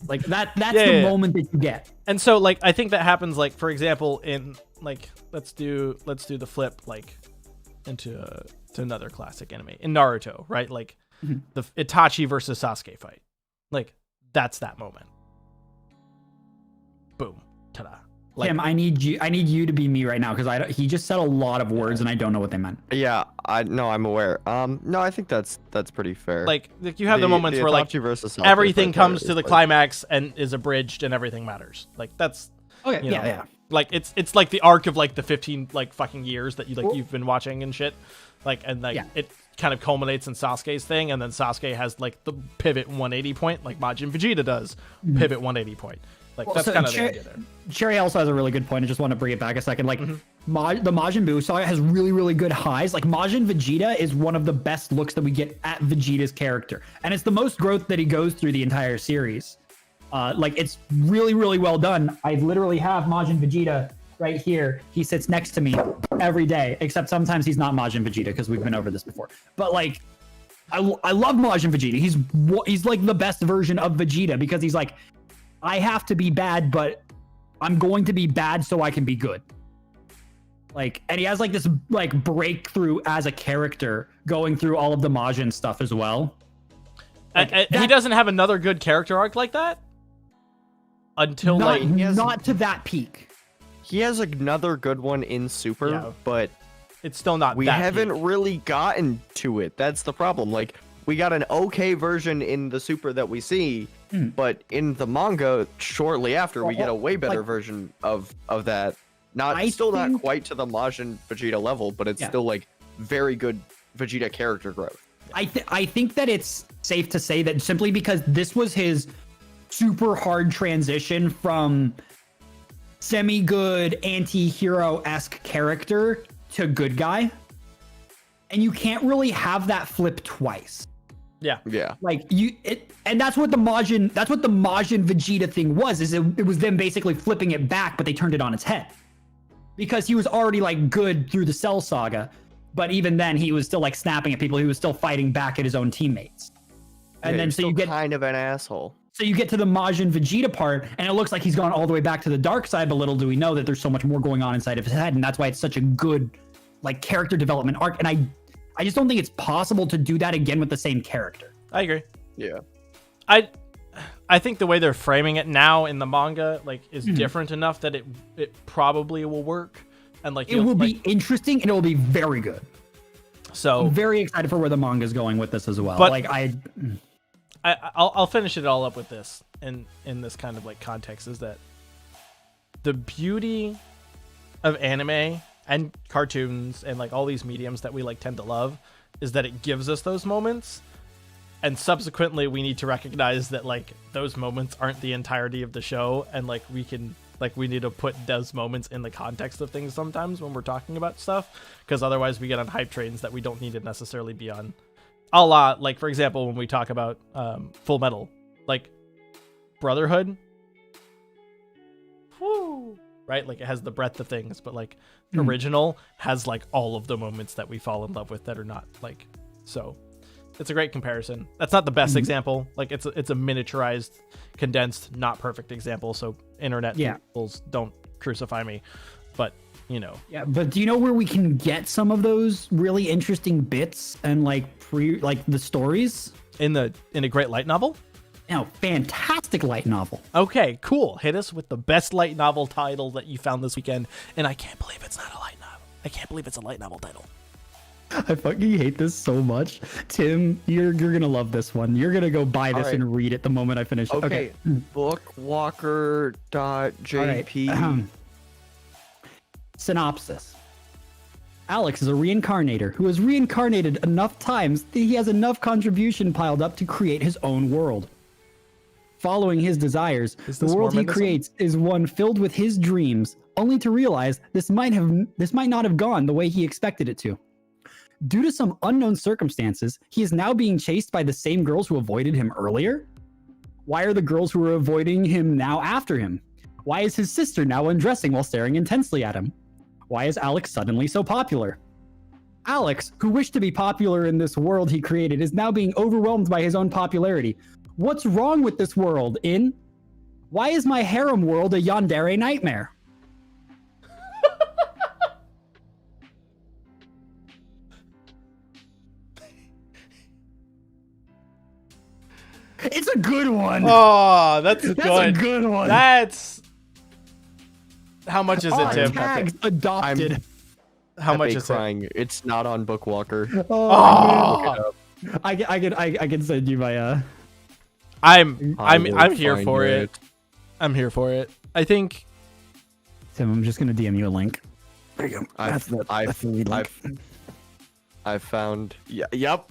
Like that's the moment that you get. And so like I think that happens like for example in like let's do the flip like into to another classic anime in Naruto, right? Like the Itachi versus Sasuke fight. Like that's that moment. Boom. Ta-da. Like, Tim, I need you to be me right now because he just said a lot of words and I don't know what they meant. Yeah, I'm aware. No, I think that's pretty fair. like you have the moments where like Itachi versus Sasuke everything fight there comes is to the like- climax and is abridged and everything matters. Like that's Okay, you know, yeah. like it's like the arc of like the 15 like fucking years that you've been watching and shit. Like and like Yeah. it kind of culminates in Sasuke's thing, and then Sasuke has like the pivot 180 point, like Majin Vegeta does. Pivot 180 point. Like Well, that's so kind of the idea there. Cherry also has a really good point. I just want to bring it back a second. Like, the Majin Buu saga has really, really good highs. Like, Majin Vegeta is one of the best looks that we get at Vegeta's character. And it's the most growth that he goes through the entire series. Like, it's really, really well done. I literally have Majin Vegeta right here. He sits next to me every day, except sometimes he's not Majin Vegeta because we've been over this before. But, like, I love Majin Vegeta. He's like the best version of Vegeta because he's like, I have to be bad, but I'm going to be bad so I can be good. Like, and he has like this like breakthrough as a character going through all of the Majin stuff as well. Like, He doesn't have another good character arc like that until not, like not to that peak. He has another good one in Super, Yeah. but it's still not. we that haven't peak. really gotten to it. That's the problem. Like, we got an okay version in the Super that we see, but in the manga, shortly after, we get a way better like- version of that. Not I still not think- quite to the Majin Vegeta level, but it's still like very good Vegeta character growth. I think that it's safe to say that simply because this was his super hard transition from semi-good anti-hero-esque character to good guy, and you can't really have that flip twice. Yeah. Yeah. Like and that's what the Majin Vegeta thing was, is it was them basically flipping it back, but they turned it on its head. Because he was already like good through the Cell Saga, but even then he was still like snapping at people. He was still fighting back at his own teammates. And Yeah, then you're so you still get kind of an asshole. so you get to the Majin Vegeta part, and it looks like he's gone all the way back to the dark side, but little do we know that there's so much more going on inside of his head, and that's why it's such a good like character development arc. And I just don't think it's possible to do that again with the same character. I agree. Yeah. I think the way they're framing it now in the manga like is different enough that it probably will work, and like It will be interesting and it will be very good. so. I'm very excited for where the manga is going with this as well. But- like I'll finish it all up with this in this kind of like context, is that the beauty of anime and cartoons and like all these mediums that we like tend to love is that it gives us those moments, and subsequently we need to recognize that like those moments aren't the entirety of the show, and like we need to put those moments in the context of things sometimes when we're talking about stuff, because otherwise we get on hype trains that we don't need to necessarily be on. A lot, like for example, when we talk about Full Metal, like Brotherhood, whoo, right? Like it has the breadth of things, but like Original has like all of the moments that we fall in love with that are not like. So it's a great comparison. That's not the best example. Like it's a miniaturized, condensed, not perfect example. So internet peoples don't crucify me, but you know. yeah, but do you know where we can get some of those really interesting bits and like the stories? In a great light novel. No, fantastic light novel. Okay, cool. Hit us with the best light novel title that you found this weekend. And I can't believe it's not a light novel. I can't believe it's a light novel title. I fucking hate this so much. Tim, you're gonna love this one. You're gonna go buy this All right. and read it the moment I finish. Okay. Bookwalker.jp. All right. Synopsis. Alex is a reincarnator who has reincarnated enough times that he has enough contribution piled up to create his own world. Following his desires, Is the this world he Mormonism? creates is one filled with his dreams, only to realize this might not have gone the way he expected it to. Due to some unknown circumstances, he is now being chased by the same girls who avoided him earlier. Why are the girls who are avoiding him now after him? Why is his sister now undressing while staring intensely at him? Why is Alex suddenly so popular? Alex, who wished to be popular in this world he created, is now being overwhelmed by his own popularity. What's wrong with this world? Why is my harem world a yandere nightmare? good one. Oh, that's That's good. a good one. That's how much is it, Tim? Tags adopted. How much Epic is it? crying. It's not on Bookwalker. Oh, I can send you my I'm I will here find for it. I'm here for it. I think Tim, I'm just gonna DM you a link. There you go. That's the lead link. I've found. Yeah. Yep.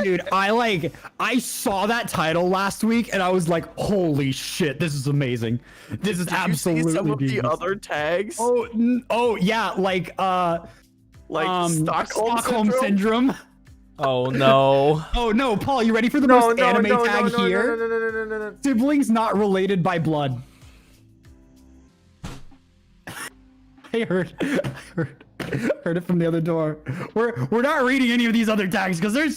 Dude, I saw that title last week and I was like, holy shit, this is amazing. This is absolutely You see some of the genius. other tags? Oh yeah, like Stockholm syndrome. oh no. Oh no, Paul, you ready for the most anime tag here? No. Siblings not related by blood. I heard it from the other door. We're not reading any of these other tags because there's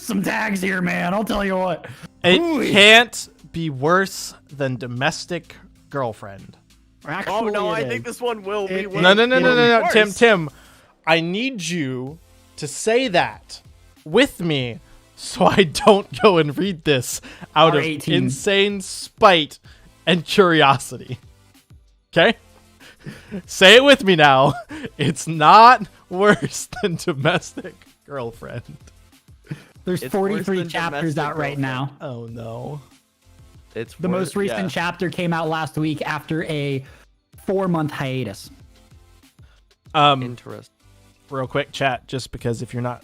some tags here, man. I'll tell you what. It Ooh. can't be worse than domestic girlfriend. Actually, Oh no, I it think is. this one will be. No. worse. Tim. I need you to say that with me so I don't go and read this out of R18. insane spite and curiosity. Okay? Say it with me now. It's not worse than domestic girlfriend. There's It's worse 43 than chapters domestic out right now. Oh no. It's The most recent chapter came out last week after a 4-month hiatus. Interesting. Real quick chat, just because if you're not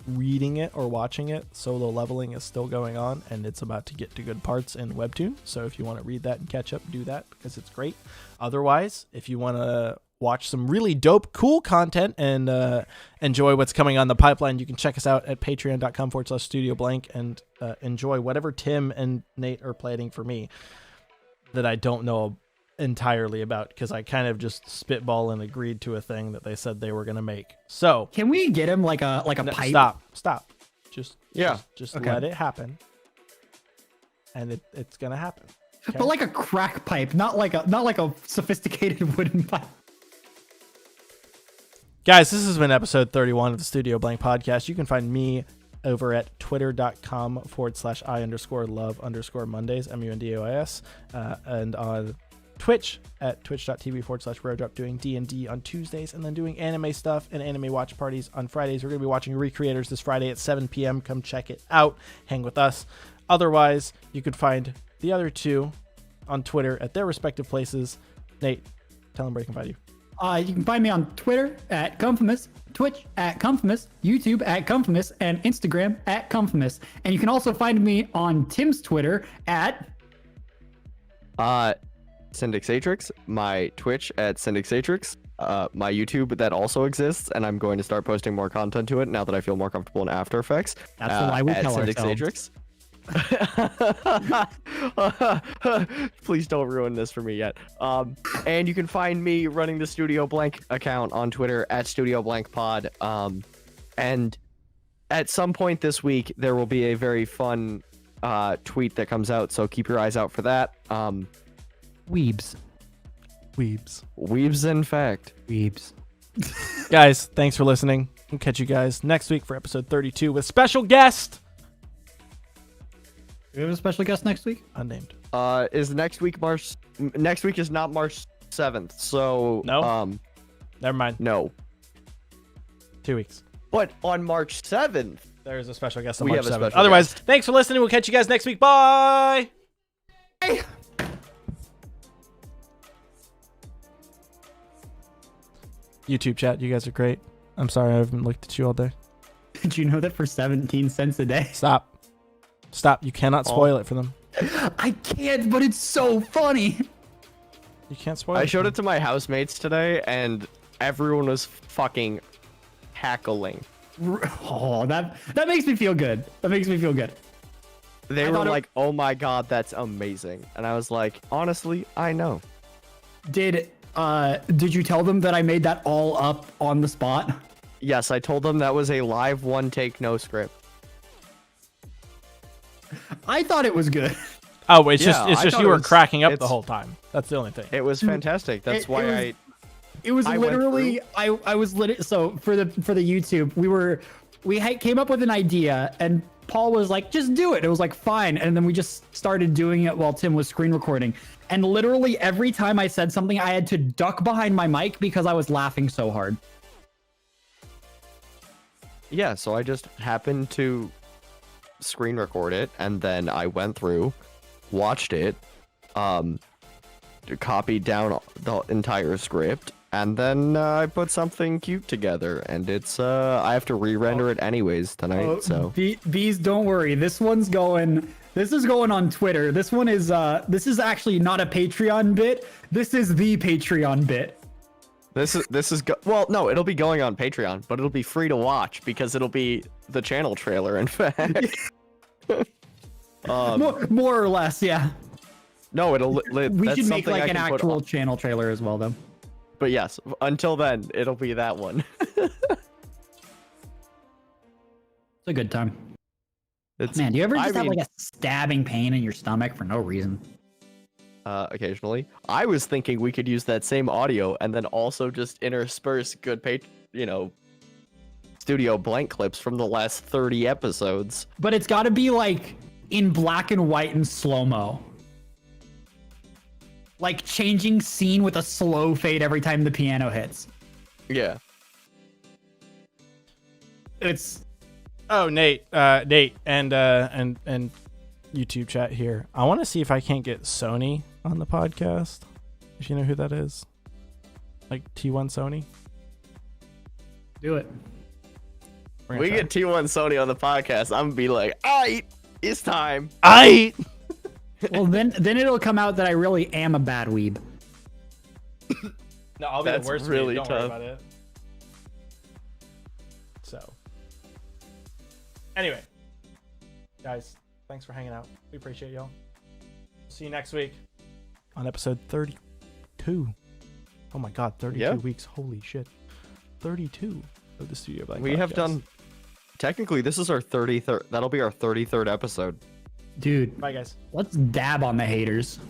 reading it or watching it, Solo Leveling is still going on and it's about to get to good parts in Webtoon. So if you want to read that and catch up, do that because it's great. Otherwise, if you want to watch some really dope, cool content and enjoy what's coming on the pipeline, you can check us out at patreon.com/Studio Blank and enjoy whatever Tim and Nate are planning for me that I don't know entirely about because I kind of just spitball and agreed to a thing that they said they were going to make. So Can we get him like a no, pipe? stop. Just Okay. let it happen. And it's going to happen. Okay? But like a crack pipe, not like a sophisticated wooden pipe. Guys, this has been episode 31 of the Studio Blank podcast. You can find me over at twitter.com/I_love_Mondays, MUNDOIS, and on Twitch at twitch.tv/Roadrop doing D&D on Tuesdays and then doing anime stuff and anime watch parties on Fridays. We're going to be watching Recreators this Friday at 7 p.m. Come check it out. Hang with us. Otherwise, you could find the other two on Twitter at their respective places. Nate, tell them where you can find you. You can find me on Twitter at Comfamous, Twitch at Comfamous, YouTube at Comfamous, and Instagram at Comfamous. And you can also find me on Tim's Twitter at Syndixatrix, my Twitch at Syndixatrix, my YouTube that also exists, and I'm going to start posting more content to it now that I feel more comfortable in After Effects. That's the lie we at tell Syndixatrix. Please don't ruin this for me yet. And you can find me running the Studio Blank account on Twitter at Studio Blank Pod. And at some point this week there will be a very fun tweet that comes out, so keep your eyes out for that. Weebs. Weebs, in fact. Weebs. Guys, thanks for listening. We'll catch you guys next week for episode 32 with special guest. Do we have a special guest next week? Unnamed. Is next week March? Next week is not March 7th, so No? Never mind. no. 2 weeks. But on March 7th, There is a special guest on We March have a 7th. special Otherwise, guest. thanks for listening. We'll catch you guys next week. Bye. YouTube chat, you guys are great. I'm sorry I haven't looked at you all day. Did you know that for 17 cents a day? Stop. You cannot spoil it for them. I can't, but it's so funny. You can't spoil it. I for showed them. it to my housemates today, and everyone was fucking cackling. Oh, that makes me feel good. That makes me feel good. They I were thought it- like, "Oh my god, that's amazing," and I was like, "Honestly, I know." Did you tell them that I made that all up on the spot? Yes, I told them that was a live one take, no script. I thought it was good. Oh, it's Yeah, just I you thought it were was- cracking up the it's- whole time. That's the only thing. It was fantastic. That's It- why it It was I went literally I was lit. So for the YouTube, we came up with an idea, and Paul was like, just do it. It was like, fine. And then we just started doing it while Tim was screen recording. And literally every time I said something, I had to duck behind my mic because I was laughing so hard. Yeah, so I just happened to screen record it, and then I went through, watched it, copied down the entire script, and then I put something cute together, and it's I have to re-render it anyways tonight, so. Bees, don't worry. This is going on Twitter. This is actually not a Patreon bit. This is the Patreon bit. Well, no, it'll be going on Patreon, but it'll be free to watch because it'll be the channel trailer, in fact. More or less, yeah. No, We should make like an actual channel trailer as well, though. But yes, until then, it'll be that one. It's a good time. It's, Man, do you ever just I have mean, like a stabbing pain in your stomach for no reason? occasionally. I was thinking we could use that same audio and then also just intersperse good Studio Blank clips from the last 30 episodes. But it's got to be like in black and white and slow-mo. Like changing scene with a slow fade every time the piano hits. Yeah. It's Oh, Nate, and YouTube chat here. I want to see if I can't get Sony on the podcast. If you know who that is, like T1 Sony. do it. We get T1 Sony on the podcast, I'm gonna be like, aight, it's time. Aight. Well, then it'll come out that I really am a bad weeb. No, I'll be That's the worst. really Don't worry tough. about it. So, anyway, guys, thanks for hanging out. We appreciate y'all. See you next week on episode 32. Oh my God, 32 Yeah. weeks. Holy shit. 32 of the Studio Blank We have podcast. done. Technically, this is our 33rd. That'll be our 33rd episode. Dude, Bye, guys. let's dab on the haters.